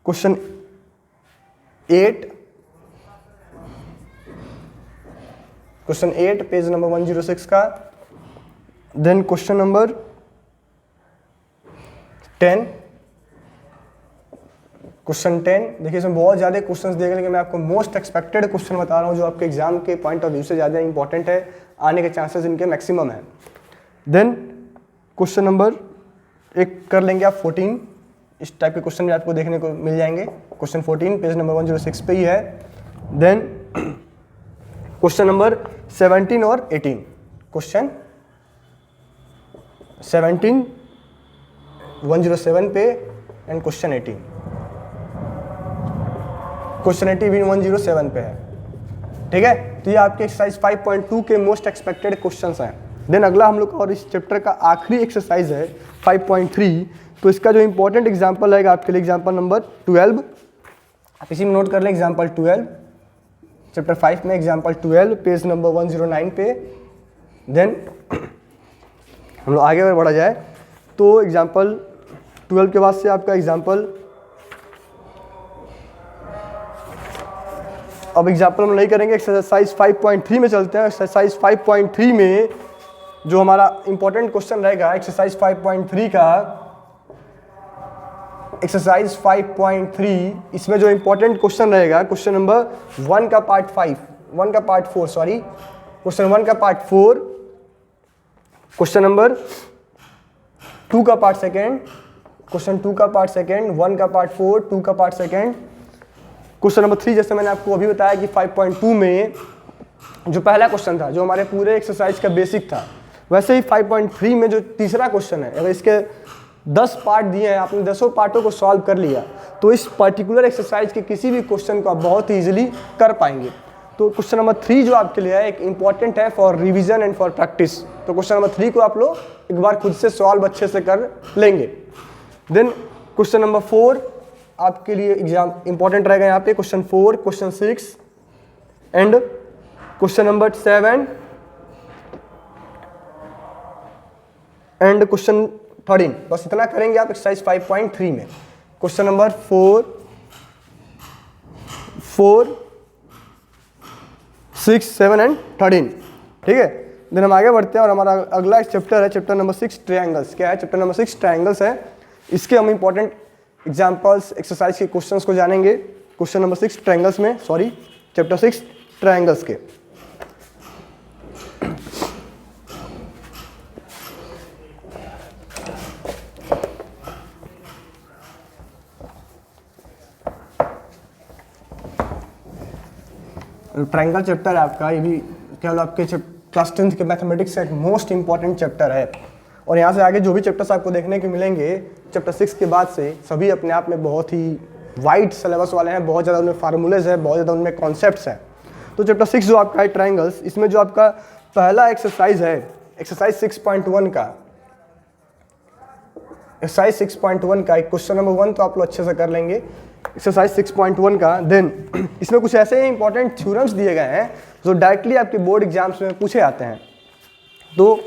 क्वेश्चन 8 पेज नंबर 106 का। देन क्वेश्चन नंबर 10, क्वेश्चन 10 देखिए इसमें बहुत ज़्यादा क्वेश्चंस देखे, लेकिन मैं आपको मोस्ट एक्सपेक्टेड क्वेश्चन बता रहा हूँ जो आपके एग्जाम के पॉइंट ऑफ व्यू से ज़्यादा इंपॉर्टेंट है, आने के चांसेस इनके मैक्सिमम है। देन क्वेश्चन नंबर एक कर लेंगे आप 14, इस टाइप के क्वेश्चन भी आपको देखने को मिल जाएंगे। क्वेश्चन 14 पेज नंबर 106 पे ही है। देन क्वेश्चन नंबर 17 और 18, क्वेश्चन 17 107 पे एंड क्वेश्चन 18 भी 107 पे है, ठीक है। तो ये आपके एक्सरसाइज 5.2 के मोस्ट एक्सपेक्टेड क्वेश्चंस हैं। देन अगला हम लोग और इस चैप्टर का आखिरी एक्सरसाइज है 5.3। तो इसका जो इंपॉर्टेंट एग्जांपल रहेगा आपके लिए एग्जांपल नंबर 12, आप इसी में नोट कर लें, एग्जांपल 12 चैप्टर 5 में, एग्जांपल 12 पेज नंबर 109 पे। देन हम लोग आगे अगर बढ़ा जाए तो एग्जांपल 12 के बाद से आपका एग्जांपल, अब एग्जांपल हम नहीं करेंगे, एक्सरसाइज 5.3 में चलते हैं। एक्सरसाइज 5.3 में जो हमारा इंपॉर्टेंट क्वेश्चन रहेगा एक्सरसाइज 5.3 का, एक्सरसाइज 5.3 इसमें जो इंपॉर्टेंट क्वेश्चन रहेगा क्वेश्चन नंबर 1 का पार्ट 4, क्वेश्चन 1 का पार्ट 4, क्वेश्चन नंबर 2 का पार्ट सेकेंड, क्वेश्चन 2 का पार्ट सेकेंड, 1 का पार्ट 4, 2 का पार्ट सेकेंड, क्वेश्चन नंबर 3 जैसे मैंने आपको अभी बताया कि 5.2 में जो पहला क्वेश्चन था जो हमारे पूरे एक्सरसाइज का बेसिक था, वैसे ही 5.3 में जो तीसरा क्वेश्चन है, अगर इसके 10 पार्ट दिए हैं, आपने 10 पार्टों को सॉल्व कर लिया तो इस पर्टिकुलर एक्सरसाइज के किसी भी क्वेश्चन को आप बहुत ही ईजिली कर पाएंगे। तो क्वेश्चन नंबर 3 जो आपके लिए है एक इंपॉर्टेंट है for revision and for practice. तो क्वेश्चन नंबर 3 को आप लोग एक बार खुद से सॉल्व अच्छे से कर लेंगे। देन क्वेश्चन नंबर 4 आपके लिए एग्जाम इंपॉर्टेंट रहेगा यहाँ पे, question 4, question 6 and question number 7 and question 13। बस इतना करेंगे आप एक्सरसाइज 5.3 में। Question number 4, 6, 7 and 13। ठीक है, देन हम आगे बढ़ते हैं और हमारा अगला एक चैप्टर है, चैप्टर नंबर 6 ट्रायंगल्स। क्या है चैप्टर नंबर 6? ट्रायंगल्स है। इसके हम इंपॉर्टेंट एग्जाम्पल्स, एक्सरसाइज के क्वेश्चंस को जानेंगे। क्वेश्चन नंबर 6 ट्रायंगल्स में, सॉरी चैप्टर 6 ट्रायंगल्स के। ट्रायंगल चैप्टर है आपका, ये भी क्या आपके क्लास 10th के मैथमेटिक्स का एक मोस्ट इंपॉर्टेंट चैप्टर है। और यहाँ से आगे जो भी चैप्टर्स आपको देखने को मिलेंगे चैप्टर 6 के बाद से, सभी अपने आप में बहुत ही वाइड सिलेबस वाले हैं, बहुत ज़्यादा उनमें फार्मूलेज है, बहुत ज़्यादा उनमें कॉन्सेप्ट्स हैं। तो चैप्टर 6 जो आपका है ट्रायंगल्स, इसमें जो आपका पहला एक्सरसाइज है, एक्सरसाइज 6.1 का, एक्सरसाइज 6.1 का एक क्वेश्चन नंबर 1 तो आप लोग अच्छे से कर लेंगे। एक्सरसाइज 6.1 का, देन इसमें कुछ ऐसे इंपॉर्टेंट थ्योरम्स दिए गए हैं जो डायरेक्टली आपके बोर्ड एग्जाम्स में पूछे जाते हैं। तो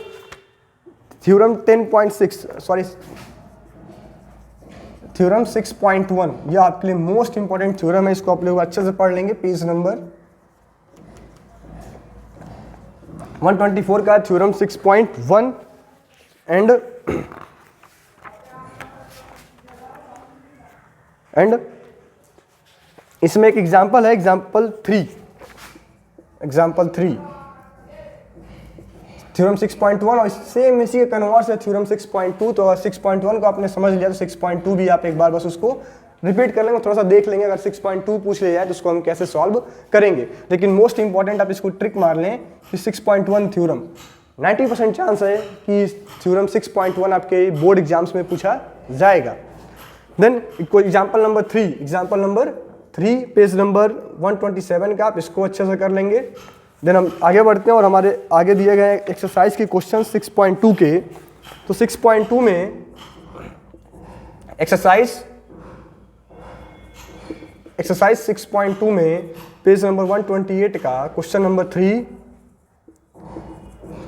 थ्योरम 10.6, सॉरी थ्योरम 6.1, यह आपके लिए मोस्ट इंपॉर्टेंट थ्योरम है, इसको आप लोग अच्छे से पढ़ लेंगे। पेज नंबर 124 का थ्योरम 6.1 एंड इसमें एक एग्जाम्पल है, एग्जाम्पल 3 थ्योरम 6.1 और सेम इसी के कन्वर्स है थ्योरम 6.2। तो अगर 6.1 को आपने समझ लिया तो 6.2 भी आप एक बार बस उसको रिपीट कर लेंगे, थोड़ा सा देख लेंगे। अगर 6.2 पूछ लिया जाए तो उसको हम कैसे सॉल्व करेंगे। लेकिन मोस्ट इंपॉर्टेंट आप इसको ट्रिक मार लें कि 6.1 थ्योरम 90% चांस है कि थ्योरम 6.1 आपके बोर्ड एग्जाम्स में पूछा जाएगा। Then example number 3 page number 127 का, आप इसको अच्छे से कर लेंगे। देन हम आगे बढ़ते हैं और हमारे आगे दिए गए एक्सरसाइज के क्वेश्चन 6.2 के। तो 6.2 में एक्सरसाइज 6.2 में पेज नंबर 128 का क्वेश्चन नंबर 3,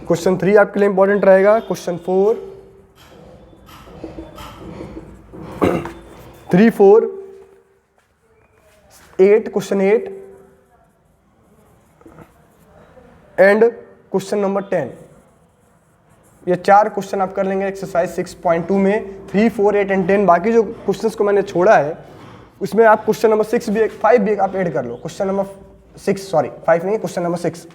क्वेश्चन 3 आपके लिए इंपॉर्टेंट रहेगा। Question 4, 3, 4, 8, question 8 and question number 10। ये 4 क्वेश्चन आप कर लेंगे एक्सरसाइज 6.2 में, 3, 4, 8 एंड 10। बाकी जो क्वेश्चंस को मैंने छोड़ा है उसमें आप क्वेश्चन नंबर 5 भी आप ऐड कर लो। क्वेश्चन नंबर 6, सॉरी 5 नहीं, क्वेश्चन नंबर 6।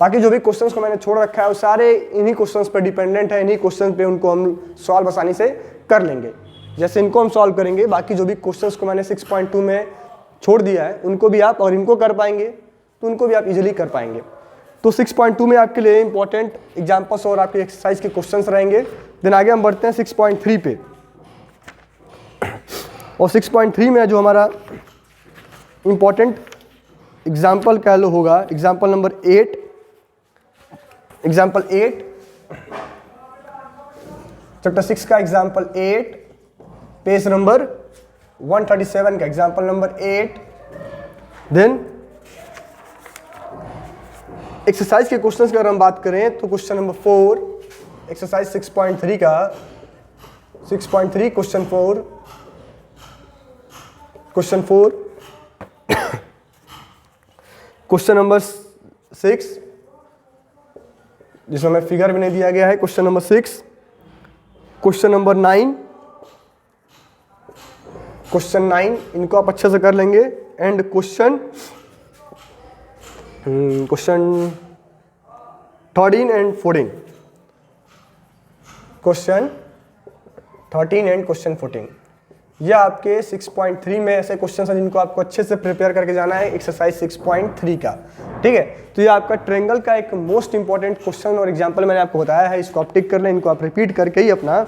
बाकी जो भी क्वेश्चंस को मैंने छोड़ रखा है वो सारे इन्हीं क्वेश्चंस पर डिपेंडेंट है, इन्हीं क्वेश्चन पे उनको हम सॉल्व आसानी से कर लेंगे। जैसे इनको हम सॉल्व करेंगे, बाकी जो भी क्वेश्चंस को मैंने 6.2 में छोड़ दिया है उनको भी आप, और इनको कर पाएंगे तो उनको भी आप इजीली कर पाएंगे। तो 6.2 में आपके लिए इंपॉर्टेंट एग्जाम्पल्स और आपके एक्सरसाइज के क्वेश्चंस रहेंगे। देन आगे हम बढ़ते हैं 6.3 पे। और 6.3 में जो हमारा इंपॉर्टेंट एग्जाम्पल कह लो होगा, एग्जाम्पल नंबर 8, चैप्टर 6 का एग्जाम्पल 8, पेज नंबर 137 का एग्जाम्पल नंबर 8। देन एक्सरसाइज के क्वेश्चंस की अगर हम बात करें तो क्वेश्चन नंबर 4, एक्सरसाइज 6.3 का 6.3 क्वेश्चन 4, क्वेश्चन नंबर 6 जिसमें हमें फिगर भी नहीं दिया गया है, क्वेश्चन नंबर 6, क्वेश्चन नंबर 9, इनको आप अच्छे से कर लेंगे। And question 13 and 14, question 13 and question 14, यह आपके 6.3 में ऐसे क्वेश्चन हैं जिनको आपको अच्छे से प्रिपेयर करके जाना है एक्सरसाइज 6.3 का। ठीक है, तो ये आपका ट्रायंगल का एक मोस्ट इंपॉर्टेंट क्वेश्चन और एग्जांपल मैंने आपको बताया है, इसको आप टिक कर लें, इनको आप रिपीट करके ही अपना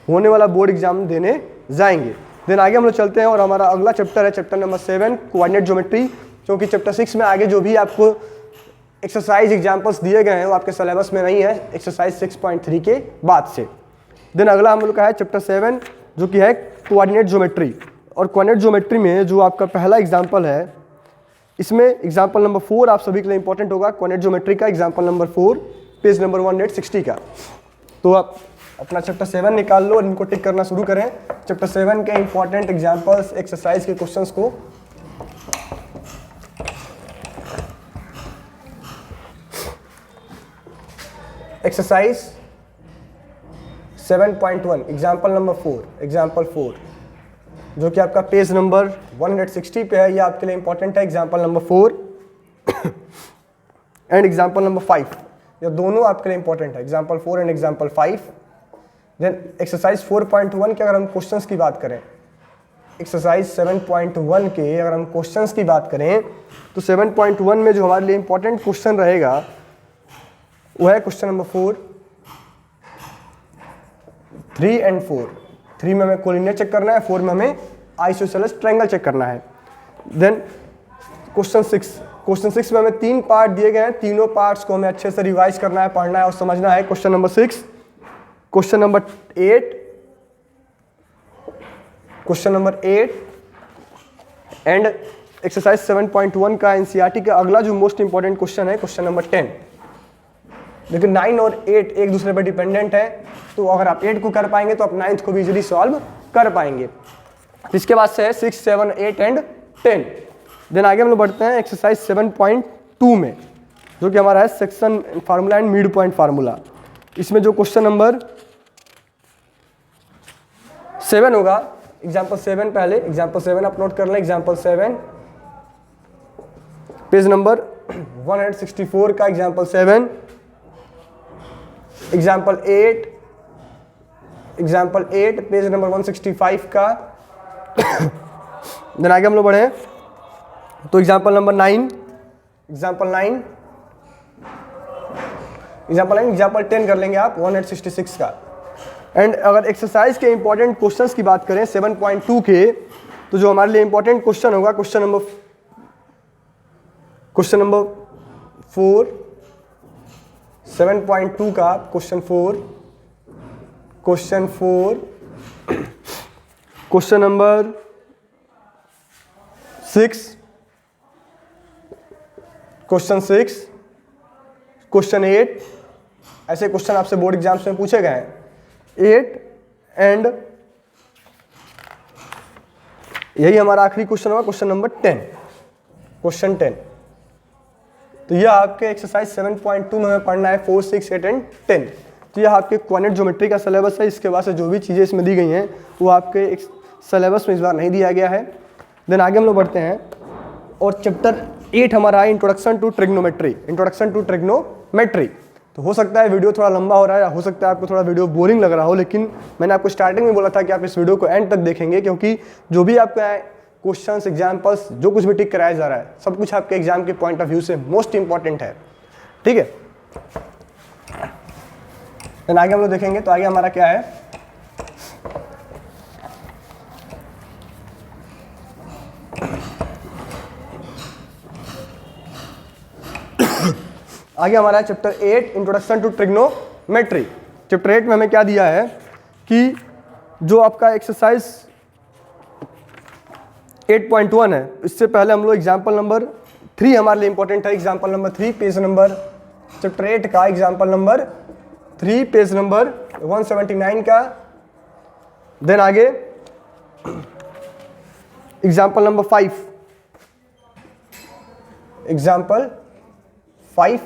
होने वाला बोर्ड एग्जाम देने जाएंगे। देन आगे हम लोग चलते हैं और हमारा अगला चैप्टर है चैप्टर नंबर 7 कोऑर्डिनेट ज्योमेट्री, क्योंकि चैप्टर 6 में आगे जो भी आपको एक्सरसाइज एग्जाम्पल्स दिए गए हैं वो आपके सिलेबस में नहीं है एक्सरसाइज 6.3 के बाद से। देन अगला हम लोग का है चैप्टर 7 जो कि है कोऑर्डिनेट ज्योमेट्री। और कोऑर्डिनेट ज्योमेट्री में जो आपका पहला एग्जाम्पल है, इसमें एग्जाम्पल नंबर 4 आप सभी के लिए इंपॉर्टेंट होगा। कोऑर्डिनेट ज्योमेट्री का एग्जाम्पल नंबर 4 पेज नंबर 160 का। तो आप अपना चैप्टर 7 निकाल लो और इनको टिक करना शुरू करें। चैप्टर 7 के इंपॉर्टेंट एग्जाम्पल्स एक्सरसाइज के क्वेश्चंस को एक्सरसाइज 7.1 एग्जाम्पल नंबर 4, एग्जाम्पल 4 जो कि आपका पेज नंबर 160 पे है, ये आपके लिए इंपॉर्टेंट है। Example number 4 and example number 5, ये दोनों आपके लिए इंपॉर्टेंट है, example 4 and example 5। Then exercise 4.1 के अगर हम क्वेश्चंस की बात करें, एक्सरसाइज 7.1 के अगर हम क्वेश्चंस की बात करें तो 7.1 में जो हमारे लिए इंपॉर्टेंट क्वेश्चन रहेगा वो है क्वेश्चन नंबर 4, 3 एंड 4। 3 में हमें कोलिनियर चेक करना है, 4 में हमें आइसोसेलेस ट्रायंगल चेक करना है। देन क्वेश्चन 6 में हमें 3 पार्ट दिए गए हैं, तीनों पार्ट्स को हमें अच्छे से रिवाइज करना है, पढ़ना है और समझना है। Question number 6, question number 8, question number 8 and exercise 7.1 का एनसीईआरटी का अगला जो मोस्ट इंपॉर्टेंट क्वेश्चन है क्वेश्चन नंबर 10। लेकिन 9 और 8 एक दूसरे पर डिपेंडेंट है, तो अगर आप 8 को कर पाएंगे तो आप 9th को भी इजीली सॉल्व कर पाएंगे। इसके बाद से है 6, 7, 8 एंड 10। देन आगे हम लोग बढ़ते हैं एक्सरसाइज 7.2 में, जो कि हमारा है section formula and mid point formula. इसमें जो क्वेश्चन नंबर 7 होगा, एग्जाम्पल 7 पहले, एग्जाम्पल 7 आप नोट कर लें। एग्जाम्पल 7 पेज नंबर 164 का example 7, example 8, example 8 page number 165 का। देन आगे हम लोग बढ़े तो एग्जाम्पल नंबर 9, एग्जाम्पल 9, एग्जाम्पल 10 कर लेंगे आप 166 का। एंड अगर एक्सरसाइज के इंपॉर्टेंट क्वेश्चंस की बात करें 7.2 के, तो जो हमारे लिए इंपॉर्टेंट क्वेश्चन होगा क्वेश्चन नंबर 4, 7.2 का question 4, question number 6, question 6, question 8, ऐसे क्वेश्चन आपसे बोर्ड एग्जाम्स में पूछे गए हैं। 8 एंड यही हमारा आखिरी क्वेश्चन होगा क्वेश्चन नंबर 10, क्वेश्चन 10। तो यह आपके एक्सरसाइज 7.2 में हमें पढ़ना है 4, 6, 8 एंड 10। तो यह आपके क्वाड्रेंट ज्योमेट्री का सिलेबस है। इसके बाद से जो भी चीज़ें इसमें दी गई हैं वो आपके सिलेबस में इस बार नहीं दिया गया है। देन आगे हम लोग बढ़ते हैं और चैप्टर 8 हमारा है introduction to trigonometry, introduction to trigonometry. तो हो सकता है वीडियो थोड़ा लंबा हो रहा है, हो सकता है आपको थोड़ा वीडियो बोरिंग लग रहा हो, लेकिन मैंने आपको स्टार्टिंग में बोला था कि आप इस वीडियो को एंड तक देखेंगे, क्योंकि जो भी आपका क्वेश्चंस, एग्जाम्पल्स, जो कुछ भी टिक कराया जा रहा है, सब कुछ आपके एग्जाम के पॉइंट ऑफ व्यू से मोस्ट इंपॉर्टेंट है। ठीक है, देन आगे हम लोग देखेंगे। तो आगे हमारा क्या है, आगे हमारा chapter 8 introduction to trigonometry. Chapter 8 में हमें क्या दिया है कि जो आपका एक्सरसाइज 8.1 है, इससे पहले हम लोग एग्जाम्पल नंबर 3 हमारे लिए इंपॉर्टेंट है। Example number 3 page number chapter 8 का एग्जाम्पल नंबर 3 पेज नंबर 179 का। देन आगे एग्जाम्पल नंबर 5, एग्जाम्पल 5।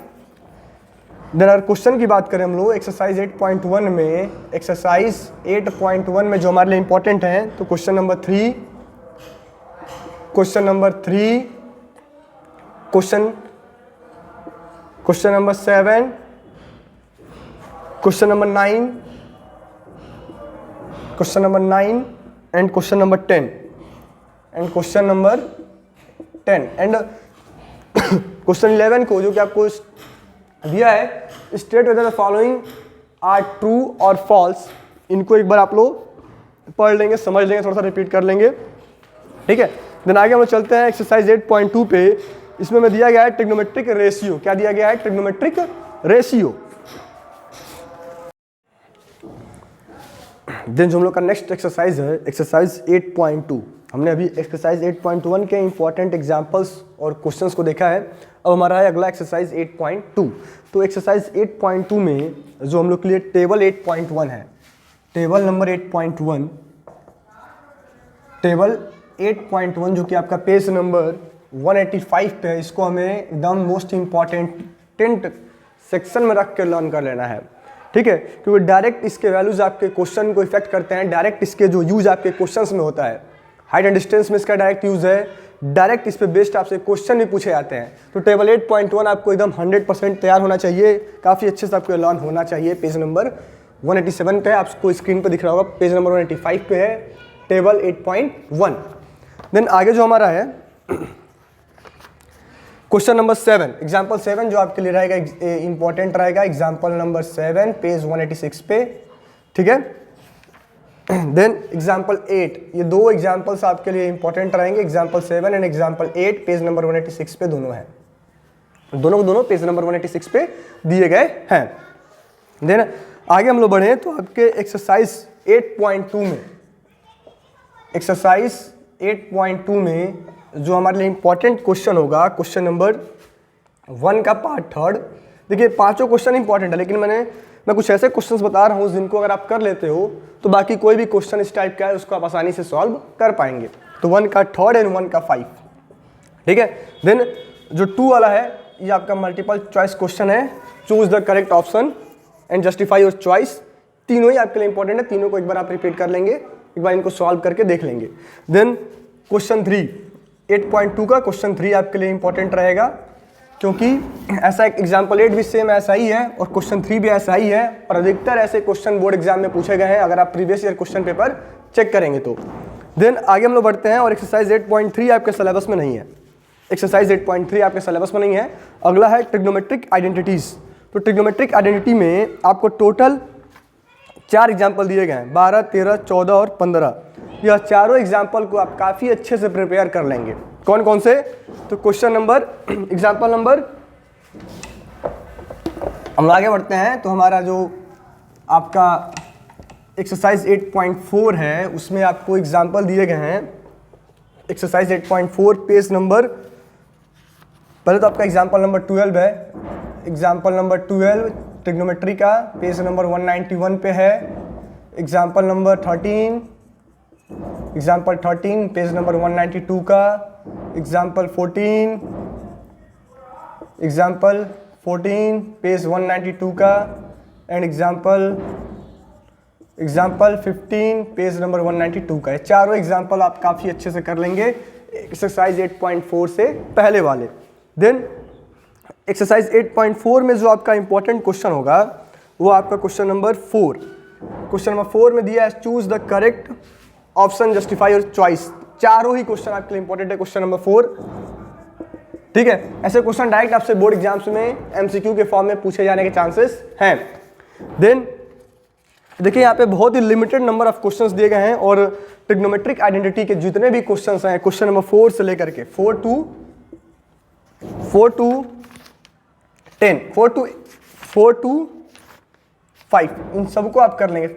देन अगर क्वेश्चन की बात करें हम लोग एक्सरसाइज 8.1 में, एक्सरसाइज 8.1 में जो हमारे लिए इंपॉर्टेंट है, तो question number 3, question number 3, question number 7, question number 9, question number 9 and question number 10 and question number 10 and question 11 को, जो कि आपको दिया है, state whether the following are true or false. इनको एक बार आप लोग पढ़ लेंगे, समझ लेंगे, थोड़ा सा रिपीट कर लेंगे। ठीक है, देन आगे हम लोग चलते हैं एक्सरसाइज 8.2 पे। इसमें में दिया गया है ट्रिग्नोमेट्रिक रेशियो। क्या दिया गया है? Trigonometric ratio. देन जो हम लोग का नेक्स्ट एक्सरसाइज है एक्सरसाइज 8.2। हमने अभी एक्सरसाइज 8.1 के इंपॉर्टेंट एग्जांपल्स और क्वेश्चंस को देखा है। अब हमारा है अगला एक्सरसाइज 8.2। तो एक्सरसाइज 8.2 में जो हम लोग के लिए टेबल 8.1 है, टेबल नंबर 8.1, टेबल 8.1 जो कि आपका पेज नंबर 185 पे है, इसको हमें एकदम मोस्ट इम्पॉर्टेंट सेक्शन में रख के लर्न कर लेना है, ठीक है, क्योंकि डायरेक्ट इसके वैल्यूज आपके क्वेश्चन को इफेक्ट करते हैं, डायरेक्ट इसके जो यूज आपके क्वेश्चंस में होता है। हाइट एंड डिस्टेंस में इसका डायरेक्ट यूज है, डायरेक्ट इस पे बेस्ड आपसे क्वेश्चन भी पूछे जाते हैं। तो टेबल 8.1 आपको एकदम 100% तैयार होना चाहिए, काफ़ी अच्छे से आपको लर्न होना चाहिए। पेज नंबर 187 पे आपको स्क्रीन पे दिख रहा होगा, पेज नंबर 185 पे है टेबल 8.1। देन आगे जो हमारा है क्वेश्चन नंबर 7, एग्जाम्पल 7 जो आपके लिए रहेगा इंपॉर्टेंट रहेगा, एग्जाम्पल नंबर 7 पेज 186 पे, ठीक है। देन एग्जाम्पल 8, ये दो एग्जाम्पल्स आपके लिए इंपॉर्टेंट रहेंगे, example 7 and example 8 page number 186 पे दोनों हैं, दोनों पेज नंबर 186 पे दिए गए हैं। देन आगे हम लोग बढ़े तो आपके एक्सरसाइज 8.2 में, एक्सरसाइज 8.2 में जो हमारे लिए इंपॉर्टेंट क्वेश्चन होगा, क्वेश्चन नंबर 1 का पार्ट 3। देखिए पांचों क्वेश्चन इंपॉर्टेंट है, लेकिन मैं कुछ ऐसे क्वेश्चंस बता रहा हूँ जिनको अगर आप कर लेते हो तो बाकी कोई भी क्वेश्चन इस टाइप का है उसको आप आसानी से सॉल्व कर पाएंगे। तो 1 का 3 एंड 1 का 5, ठीक है। देन जो 2 वाला है ये आपका मल्टीपल चॉइस क्वेश्चन है, choose the correct option and justify your choice. तीनों ही आपके लिए इंपॉर्टेंट है, तीनों को एक बार आप रिपीट कर लेंगे, एक बार इनको सॉल्व करके देख लेंगे। देन क्वेश्चन 3, 8.2 का क्वेश्चन 3 आपके लिए इंपॉर्टेंट रहेगा, क्योंकि ऐसा एक एग्जाम्पल 8 भी सेम ऐसा ही है और क्वेश्चन 3 भी ऐसा ही है, और अधिकतर ऐसे क्वेश्चन बोर्ड एग्जाम में पूछे गए हैं अगर आप previous year question paper check करेंगे तो। देन आगे हम लोग बढ़ते हैं और एक्सरसाइज 8.3 आपके सिलेबस में नहीं है, एक्सरसाइज 8.3 आपके सिलेबस में नहीं है। अगला है ट्रिग्नोमेट्रिक आइडेंटिटीज। तो ट्रिग्नोमेट्रिक आइडेंटिटी में आपको टोटल 4 एग्जाम्पल दिए गए हैं, 12, 13, 14 और 15। यह चारों एग्जाम्पल को आप काफ़ी अच्छे से प्रिपेयर कर लेंगे। कौन कौन से? तो क्वेश्चन नंबर, एग्जाम्पल नंबर, हम आगे बढ़ते हैं तो हमारा जो आपका एक्सरसाइज 8.4 है उसमें आपको एग्जाम्पल दिए गए हैं। एक्सरसाइज 8.4 पेज नंबर, पहले तो आपका एग्जाम्पल नंबर 12 है, एग्जाम्पल नंबर 12 ट्रिग्नोमेट्री का पेज नंबर 191 पे है। Example number 13, example 13 page number 192 का। एग्जाम्पल 14, एग्जाम्पल 14 पेज 192 का। एंड एग्जाम्पल 15 पेज नंबर 192 का। ये चारों एग्जाम्पल आप काफ़ी अच्छे से कर लेंगे एक्सरसाइज 8.4 से पहले वाले। देन एक्सरसाइज 8.4 में जो आपका इंपॉर्टेंट क्वेश्चन होगा वो आपका क्वेश्चन नंबर 4। क्वेश्चन नंबर 4 में दिया है choose the correct option justify your choice. चारों ही क्वेश्चन आपके लिए इंपॉर्टेंट है क्वेश्चन नंबर 4, ठीक है। ऐसे क्वेश्चन डायरेक्ट आपसे बोर्ड एग्जाम्स में एमसीक्यू के फॉर्म में पूछे जाने के चांसेस हैं। देन देखिए यहाँ पे बहुत ही लिमिटेड नंबर ऑफ क्वेश्चंस दिए गए हैं और ट्रिग्नोमेट्रिक आइडेंटिटी के जितने भी क्वेश्चंस हैं क्वेश्चन नंबर 4 से लेकर के 4 to 10, 4 to 5, इन सबको आप कर लेंगे।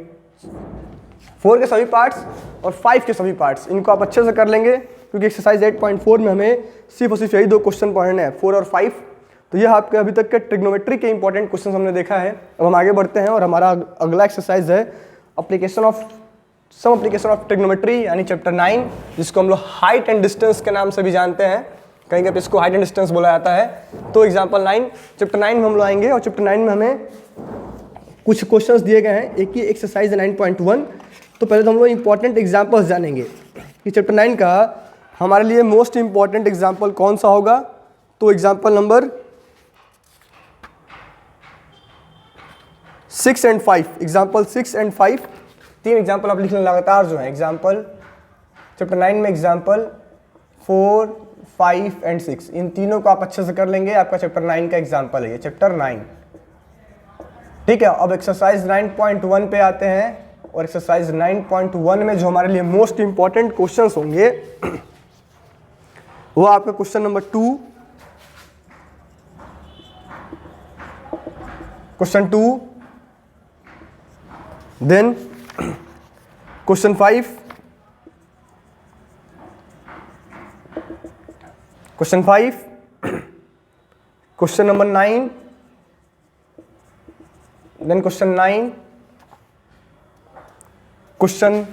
4 के सभी पार्ट्स और 5 के सभी पार्ट्स, इनको आप अच्छे से कर लेंगे क्योंकि एक्सरसाइज 8.4 में हमें सिर्फ और सिर्फ यही 2 क्वेश्चन पढ़ने हैं, 4 और 5। तो यह आपके अभी तक के ट्रिग्नोमेट्री के इंपॉर्टेंट क्वेश्चन हमने देखा है। अब हम आगे बढ़ते हैं और हमारा अगला एक्सरसाइज है एप्लीकेशन ऑफ ट्रिग्नोमेट्री यानी चैप्टर 9, जिसको हम लोग हाइट एंड डिस्टेंस के नाम से भी जानते हैं, कहीं कहीं इसको हाइट एंड डिस्टेंस बोला जाता है। तो एग्जाम्पल 9, चैप्टर 9 में हम लोग आएंगे और चैप्टर 9 में हमें कुछ क्वेश्चंस दिए गए हैं, एक ही एक्सरसाइज 9.1। तो पहले तो हम लोग इंपॉर्टेंट एग्जाम्पल्स जानेंगे कि चैप्टर 9 का हमारे लिए मोस्ट इंपॉर्टेंट एग्जाम्पल कौन सा होगा। तो example number 6 and 5, example 6 and 5, 3 example आप लिख लें लगातार जो है। एग्जाम्पल चैप्टर 9 में एग्जाम्पल 4, 5 एंड 6, इन तीनों को आप अच्छे से कर लेंगे। आपका चैप्टर 9 का एग्जाम्पल है ये, चैप्टर 9, ठीक है। अब एक्सरसाइज 9.1 पे आते हैं और एक्सरसाइज 9.1 में जो हमारे लिए मोस्ट इंपॉर्टेंट क्वेश्चंस होंगे वो आपका question number 2, question 2, then question 5, question 5, question number 9, then question 9, question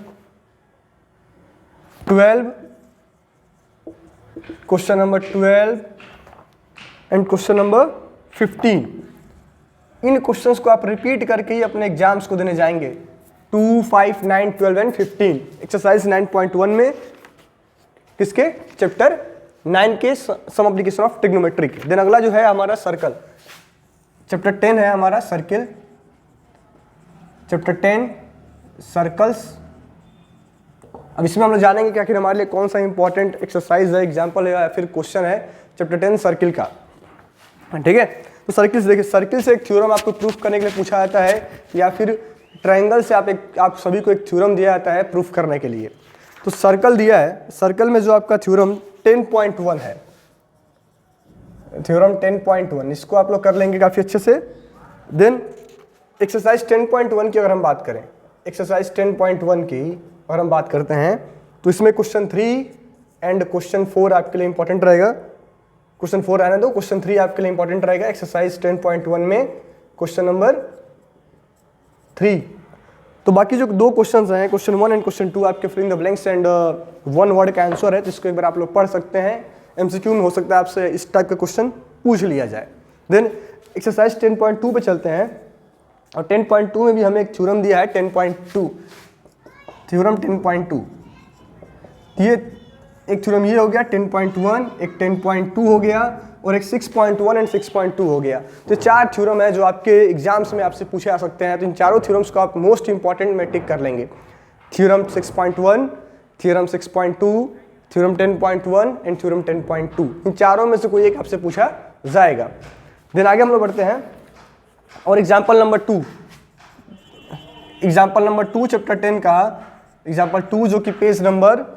12, question number 12 and question number 15। इन क्वेश्चंस को आप रिपीट करके ही अपने एग्जाम्स को देने जाएंगे। 2, 5, 9, 12 एंड 15 एक्सरसाइज 9.1 में किसके चैप्टर 9 के सम एप्लीकेशन ऑफ ट्रिग्नोमेट्री के। देन अगला जो है हमारा सर्कल, चैप्टर 10 है हमारा सर्किल, चैप्टर 10 सर्कल्स। अब इसमें हम लोग जानेंगे कि आखिर हमारे लिए कौन सा इंपॉर्टेंट एक्सरसाइज है, एग्जाम्पल है या फिर क्वेश्चन है चैप्टर 10 सर्किल का। ठीक है, तो सर्किल से देखिए, सर्किल से एक थ्योरम आपको प्रूफ करने के लिए पूछा जाता है, या फिर ट्रायंगल से आप सभी को एक थ्योरम दिया जाता है प्रूफ करने के लिए। तो सर्कल दिया है, सर्कल में जो आपका थ्योरम 10.1 है, थ्योरम 10.1, इसको आप लोग कर लेंगे काफ़ी अच्छे से। देन एक्सरसाइज 10.1 की अगर हम बात करें, एक्सरसाइज 10.1 की अगर हम बात करते हैं, तो इसमें क्वेश्चन 3 एंड क्वेश्चन 4 आपके लिए इंपॉर्टेंट रहेगा। क्वेश्चन 4 आने दो, क्वेश्चन 3 आपके लिए इंपॉर्टेंट रहेगा एक्सरसाइज 10.1 में, क्वेश्चन नंबर 3। तो बाकी जो दो क्वेश्चंस हैं, क्वेश्चन 1 एंड क्वेश्चन 2, आपके filling the blanks and one word का आंसर है, जिसको एक बार आप लोग पढ़ सकते हैं। एमसीक्यू में हो सकता है आपसे इस टाइप का क्वेश्चन पूछ लिया जाए। देन एक्सरसाइज 10.2 पे चलते हैं, और 10.2 में भी हमें एक थ्योरम दिया है 10.2, थ्योरम 10.2। ये एक थ्योरम ये हो गया 10.1, एक 10.2 हो गया, और एक 6.1 एंड 6.2 हो गया। तो 4 थ्योरम है जो आपके एग्जाम्स में आपसे पूछे जा सकते हैं। तो इन चारों थ्योरम्स को आप मोस्ट इंपॉर्टेंट में टिक कर लेंगे। Theorem 6.1, theorem 6.2, theorem 10.1 and theorem 10.2, इन चारों में से कोई एक आपसे पूछा जाएगा। देन आगे हम लोग बढ़ते हैं, और example number 2, example number 2 chapter 10 का एग्जाम्पल 2 जो कि पेज नंबर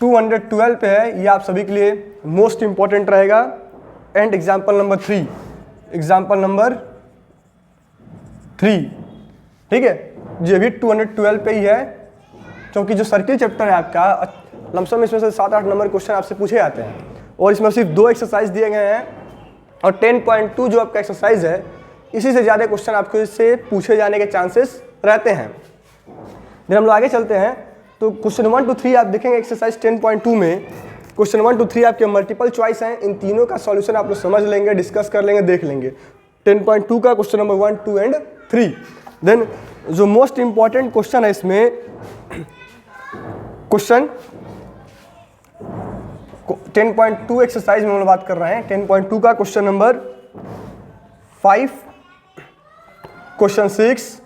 212 पे है, ये आप सभी के लिए मोस्ट इंपॉर्टेंट रहेगा। And example number 3, example number 3, ठीक है, ये भी 212 पे ही है, क्योंकि जो सर्किल चैप्टर है आपका लमसम इसमें से 7-8 नंबर क्वेश्चन आपसे पूछे जाते हैं, और इसमें सिर्फ 2 एक्सरसाइज दिए गए हैं, और 10.2 जो आपका एक्सरसाइज है, इसी से ज़्यादा क्वेश्चन आपको इससे पूछे जाने के चांसेस रहते हैं। फिर हम लोग आगे चलते हैं, तो क्वेश्चन 1 to 3 आप देखेंगे एक्सरसाइज 10.2 में, क्वेश्चन 1 to 3 आपके मल्टीपल चॉइस हैं। इन तीनों का सॉल्यूशन आप लोग समझ लेंगे, डिस्कस कर लेंगे, देख लेंगे। 10.2 का क्वेश्चन नंबर 1, 2 एंड 3। देन जो मोस्ट इंपॉर्टेंट क्वेश्चन है इसमें, क्वेश्चन 10.2 एक्सरसाइज में हम लोग बात कर रहे हैं। 10.2 का question number 5, question 6,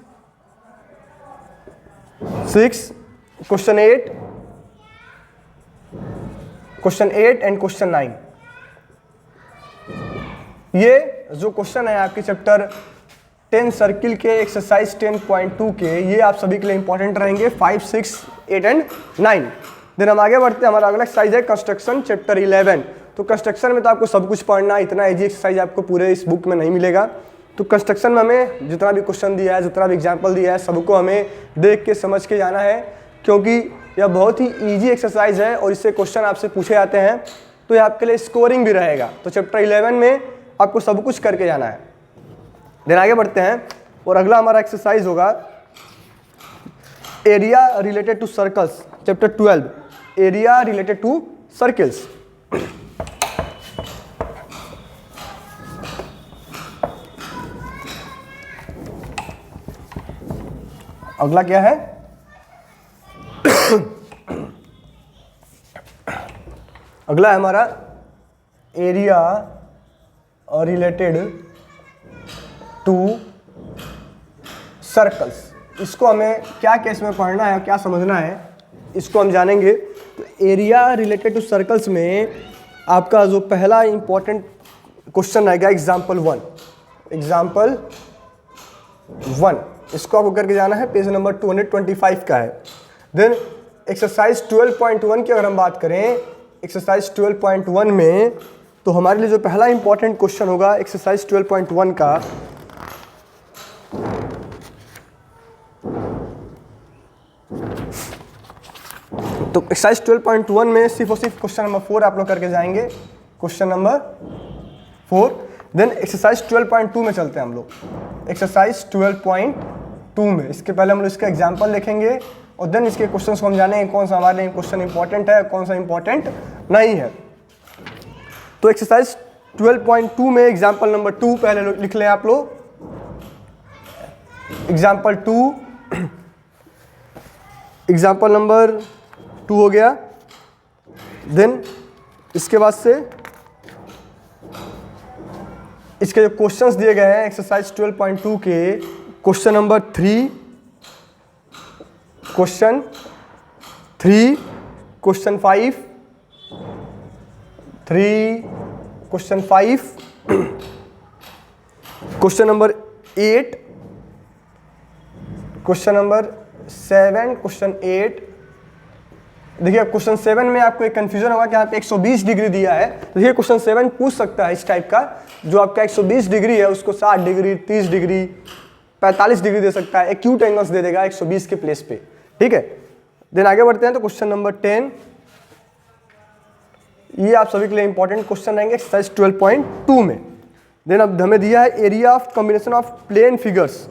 question 8, question 8 and question 9। ये जो क्वेश्चन है आपके चैप्टर 10 सर्किल के एक्सरसाइज 10.2 के, ये आप सभी के लिए इंपॉर्टेंट रहेंगे 5, 6, 8 एंड 9। देन हम आगे बढ़ते हैं, हमारा अगला एक्सरसाइज है कंस्ट्रक्शन चैप्टर 11। तो कंस्ट्रक्शन में तो आपको सब कुछ पढ़ना, इतना इजी एक्सरसाइज आपको पूरे इस बुक में नहीं मिलेगा। तो कंस्ट्रक्शन में हमें जितना भी क्वेश्चन दिया है, जितना भी एग्जाम्पल दिया है, सबको हमें देख के समझ के जाना है, क्योंकि यह बहुत ही ईजी एक्सरसाइज है और इससे क्वेश्चन आपसे पूछे जाते हैं, तो ये आपके लिए स्कोरिंग भी रहेगा। तो चैप्टर 11 में आपको सब कुछ करके जाना है। देन आगे बढ़ते हैं, और अगला हमारा एक्सरसाइज होगा area related to circles, chapter 12, area related to circles. अगला क्या है, अगला है हमारा एरिया रिलेटेड टू सर्कल्स। इसको हमें क्या केस में पढ़ना है, क्या समझना है, इसको हम जानेंगे। तो एरिया रिलेटेड टू सर्कल्स में आपका जो पहला इंपॉर्टेंट क्वेश्चन आएगा एग्जाम्पल 1, एग्जाम्पल 1, इसको आपको करके जाना है, पेज नंबर 225 का है। देन एक्सरसाइज 12.1 की अगर हम बात करें, एक्सरसाइज 12.1 में तो हमारे लिए जो पहला इंपॉर्टेंट क्वेश्चन होगा एक्सरसाइज 12.1 का, तो एक्सरसाइज 12.1 में सिर्फ और सिर्फ क्वेश्चन नंबर 4 आप लोग करके जाएंगे, क्वेश्चन नंबर 4। देन एक्सरसाइज 12.2 में चलते हैं हम लोग, एक्सरसाइज 12.2 में। इसके पहले हम लोग इसका एग्जाम्पल लिखेंगे, और देन इसके क्वेश्चंस को हम जानेंगे कौन सा हमारे लिए क्वेश्चन इंपॉर्टेंट है, कौन सा इंपॉर्टेंट नहीं है। तो एक्सरसाइज 12.2 में एग्जाम्पल नंबर 2 पहले लिख लें आप लोग, एग्जाम्पल 2, एग्जाम्पल नंबर 2 हो गया। देन इसके बाद से इसके जो क्वेश्चंस दिए गए हैं एक्सरसाइज 12.2 के, question number 3, question 3, question 5, 3, question 5, question number 8, question number 7, question 8। देखिए क्वेश्चन 7 में आपको एक कंफ्यूजन होगा कि यहाँ पे 120 डिग्री दिया है। देखिए क्वेश्चन 7 पूछ सकता है इस टाइप का, जो आपका 120 डिग्री है उसको 60 डिग्री, 30 डिग्री, 45 डिग्री दे सकता है, एक्यूट एंगल्स दे देगा 120 के प्लेस पे। ठीक है, देन आगे बढ़ते हैं तो क्वेश्चन नंबर 10, ये आप सभी के लिए इंपॉर्टेंट क्वेश्चन रहेंगे एक्सरसाइज 12.2 में। देन अब हमें दिया है area of combination of plane figures,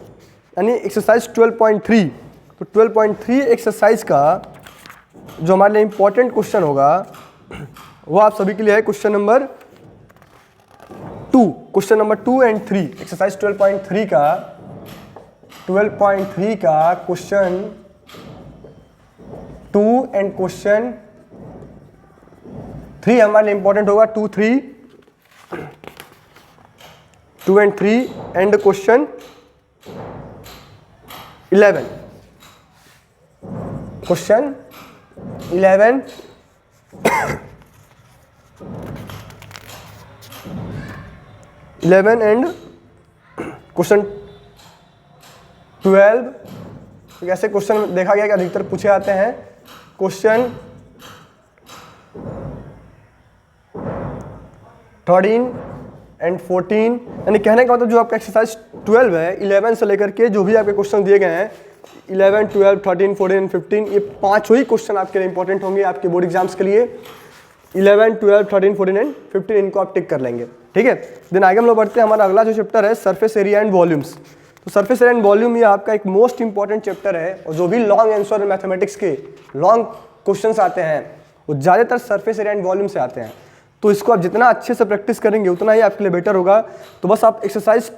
यानी एक्सरसाइज 12.3। तो 12.3 एक्सरसाइज का जो हमारे लिए इंपॉर्टेंट क्वेश्चन होगा वो आप सभी के लिए है question number 2, question number 2 and 3। Exercise 12.3 का क्वेश्चन 2 एंड क्वेश्चन 3 हमारे लिए इंपॉर्टेंट होगा। 2 and 3 and question 11, question 11 and question 12। ऐसे क्वेश्चन देखा गया कि अधिकतर पूछे जाते हैं। क्वेश्चन 13 एंड 14, यानी कहने का मतलब जो आपका एक्सरसाइज 12 है, 11 से लेकर के जो भी आपके क्वेश्चन दिए गए हैं 11, 12, 13, 14, 15, ये पांचों ही क्वेश्चन आपके लिए इंपॉर्टेंट होंगे आपके बोर्ड एग्जाम्स के लिए। 11, 12, 13, 14 एंड 15 इनको आप टिक कर लेंगे। ठीक है, देन आगे हम लोग बढ़ते हैं। हमारा अगला जो चैप्टर है सरफेस एरिया एंड वॉल्यूम्स। तो सरफेस एरिया एंड वॉल्यूम ये आपका एक मोस्ट इंपॉर्टेंट चैप्टर है, और जो भी लॉन्ग आंसर मैथमेटिक्स के लॉन्ग क्वेश्चंस आते हैं वो ज़्यादातर सरफेस एरिया एंड वॉल्यूम से आते हैं। तो इसको आप जितना अच्छे से प्रैक्टिस करेंगे उतना ही आपके लिए बेटर होगा। तो बस आप एक्सरसाइज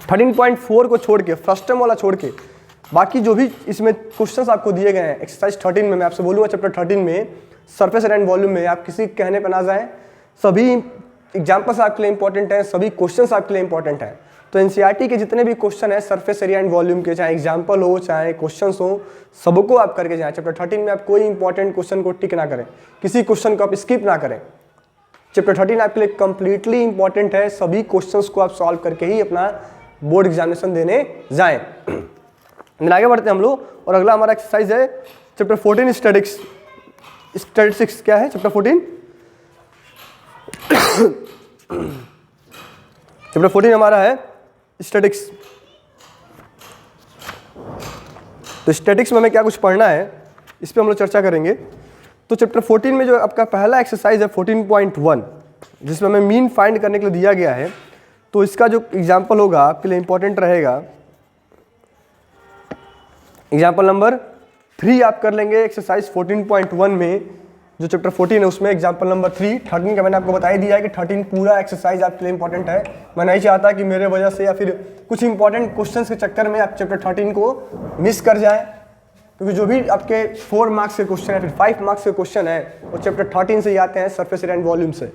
13.4 को छोड़ के, फर्स्ट टर्म वाला छोड़ के, बाकी जो भी इसमें क्वेश्चंस आपको दिए गए हैं एक्सरसाइज 13 में, मैं आपसे बोलूँगा चैप्टर 13 में सरफेस एरिया एंड वॉल्यूम में आप किसी कहने पर ना जाएं। सभी एग्जाम्पल्स आपके लिए इंपॉर्टेंट हैं, सभी क्वेश्चंस आपके लिए इंपॉर्टेंट हैं। तो एनसीईआरटी के जितने भी क्वेश्चन है सरफेस एरिया एंड वॉल्यूम के, चाहे एग्जाम्पल हो चाहे क्वेश्चंस हो, सबको आप करके जाएं। चैप्टर 13 में आप कोई इंपॉर्टेंट क्वेश्चन को टिक ना करें, किसी क्वेश्चन को आप स्किप ना करें। चैप्टर 13 आपके लिए कंप्लीटली इंपॉर्टेंट है, सभी क्वेश्चंस को आप सॉल्व करके ही अपना बोर्ड एग्जामिनेशन देने जाएं। आगे बढ़ते हैं हम लोग, और अगला हमारा एक्सरसाइज है चैप्टर 14 स्टैटिस्टिक्स। क्या है चैप्टर 14? चैप्टर 14 हमारा है स्टैटिक्स। तो स्टैटिक्स में हमें क्या कुछ पढ़ना है इस पे हम लोग चर्चा करेंगे। तो चैप्टर 14 में जो आपका पहला एक्सरसाइज है 14.1, जिसमें हमें मीन फाइंड करने के लिए दिया गया है, तो इसका जो एग्जाम्पल होगा आपके लिए इंपॉर्टेंट रहेगा। एग्जाम्पल नंबर 3 आप कर लेंगे एक्सरसाइज 14.1 में। जो चैप्टर 14 है उसमें एग्जाम्पल नंबर 3, 13 का मैंने आपको बता ही दिया है कि 13 पूरा एक्सरसाइज आपके लिए इंपॉर्टेंट है। मैं नहीं चाहता कि मेरे वजह से या फिर कुछ इंपॉर्टेंट क्वेश्चंस के चक्कर में आप चैप्टर 13 को मिस कर जाएं, क्योंकि जो भी आपके 4 मार्क्स के क्वेश्चन है, फिर 5 मार्क्स के क्वेश्चन है, वो चैप्टर 13 से ही आते हैं, सरफेस एरिया एंड वॉल्यूम से।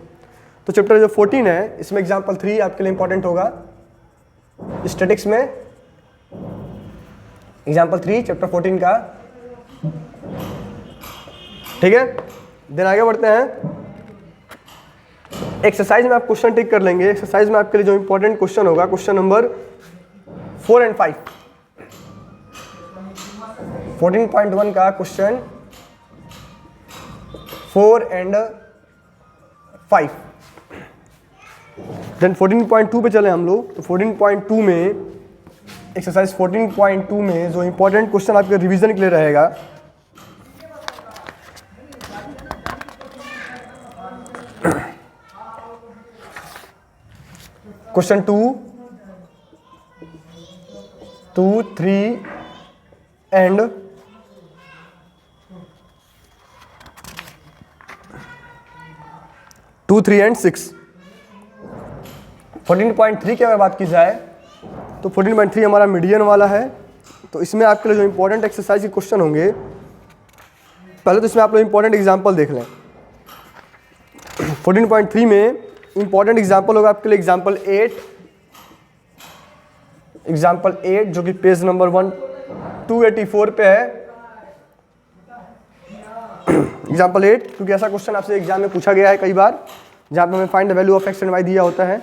तो चैप्टर जो 14 है इसमें एग्जाम्पल 3 आपके लिए इंपॉर्टेंट होगा स्टैटिक्स में। एग्जाम्पल 3 चैप्टर 14 का, ठीक है। देन आगे बढ़ते हैं। एक्सरसाइज में आप क्वेश्चन टिक कर लेंगे। एक्सरसाइज में आपके लिए जो इंपॉर्टेंट क्वेश्चन होगा क्वेश्चन नंबर 4 एंड 5। 14.1 का क्वेश्चन 4 एंड 5। देन 14.2 पे चले हम लोग। तो 14.2 में एक्सरसाइज 14.2 में जो इंपॉर्टेंट क्वेश्चन आपके रिवीजन के लिए रहेगा, क्वेश्चन 2, 3 एंड 2, 3 एंड 6। 14.3 की अगर बात की जाए तो 14.3 हमारा मीडियन वाला है। तो इसमें आपके लिए जो इंपॉर्टेंट एक्सरसाइज के क्वेश्चन होंगे, पहले तो इसमें आप लोग इंपॉर्टेंट एग्जाम्पल देख लें। 14.3 में इंपॉर्टेंट एग्जाम्पल होगा आपके लिए एग्जाम्पल 8 जो कि पेज नंबर 284 पे है। एग्जाम्पल 8, क्योंकि ऐसा क्वेश्चन आपसे एग्जाम में पूछा गया है कई बार, जहाँ पे हमें find the value of x and y दिया होता है।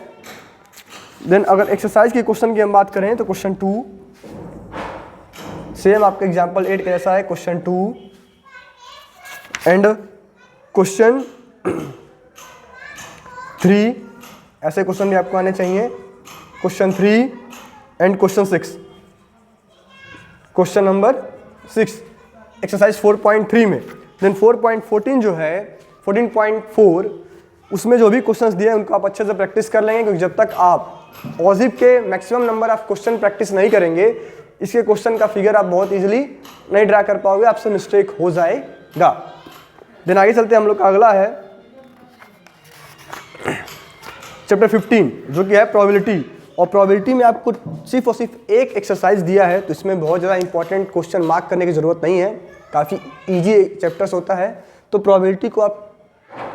देन अगर एक्सरसाइज के क्वेश्चन की हम बात करें तो क्वेश्चन 2 सेम आपका एग्जाम्पल 8 का जैसा है। क्वेश्चन 2 एंड क्वेश्चन 3 ऐसे क्वेश्चन भी आपको आने चाहिए। Question 3 and question 6, question number 6 exercise 4.3 में। देन 4.14 जो है 14.4, उसमें जो भी क्वेश्चंस दिए हैं उनको आप अच्छे से प्रैक्टिस कर लेंगे, क्योंकि जब तक आप ऑजिब के maximum number of question practice नहीं करेंगे, इसके क्वेश्चन का फिगर आप बहुत इजीली नहीं ड्रा कर पाओगे, आपसे मिस्टेक हो जाएगा। देन आगे चलते हम लोग का अगला है चैप्टर 15 जो कि है प्रोबेबिलिटी। और प्रोबेबिलिटी में आपको सिर्फ और सिर्फ एक एक्सरसाइज दिया है, तो इसमें बहुत ज़्यादा इंपॉर्टेंट क्वेश्चन मार्क करने की ज़रूरत नहीं है, काफ़ी ईजी चैप्टर्स होता है। तो प्रोबेबिलिटी को आप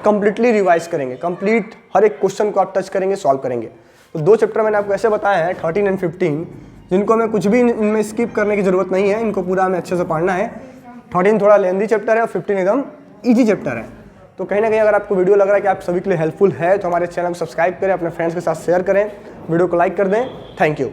कंप्लीटली रिवाइज करेंगे, कंप्लीट हर एक क्वेश्चन को आप टच करेंगे, सॉल्व करेंगे। तो 2 चैप्टर मैंने आपको ऐसे बताए हैं 13 एंड 15, जिनको हमें कुछ भी इनमें स्किप करने की ज़रूरत नहीं है, इनको पूरा हमें अच्छे से पढ़ना है। 13 थोड़ा लेंदी चैप्टर है और 15 एकदम ईजी चैप्टर है। तो कहीं ना कहीं अगर आपको वीडियो लग रहा है कि आप सभी के लिए हेल्पफुल है, तो हमारे चैनल को सब्सक्राइब करें, अपने फ्रेंड्स के साथ शेयर करें, वीडियो को लाइक कर दें। Thank you.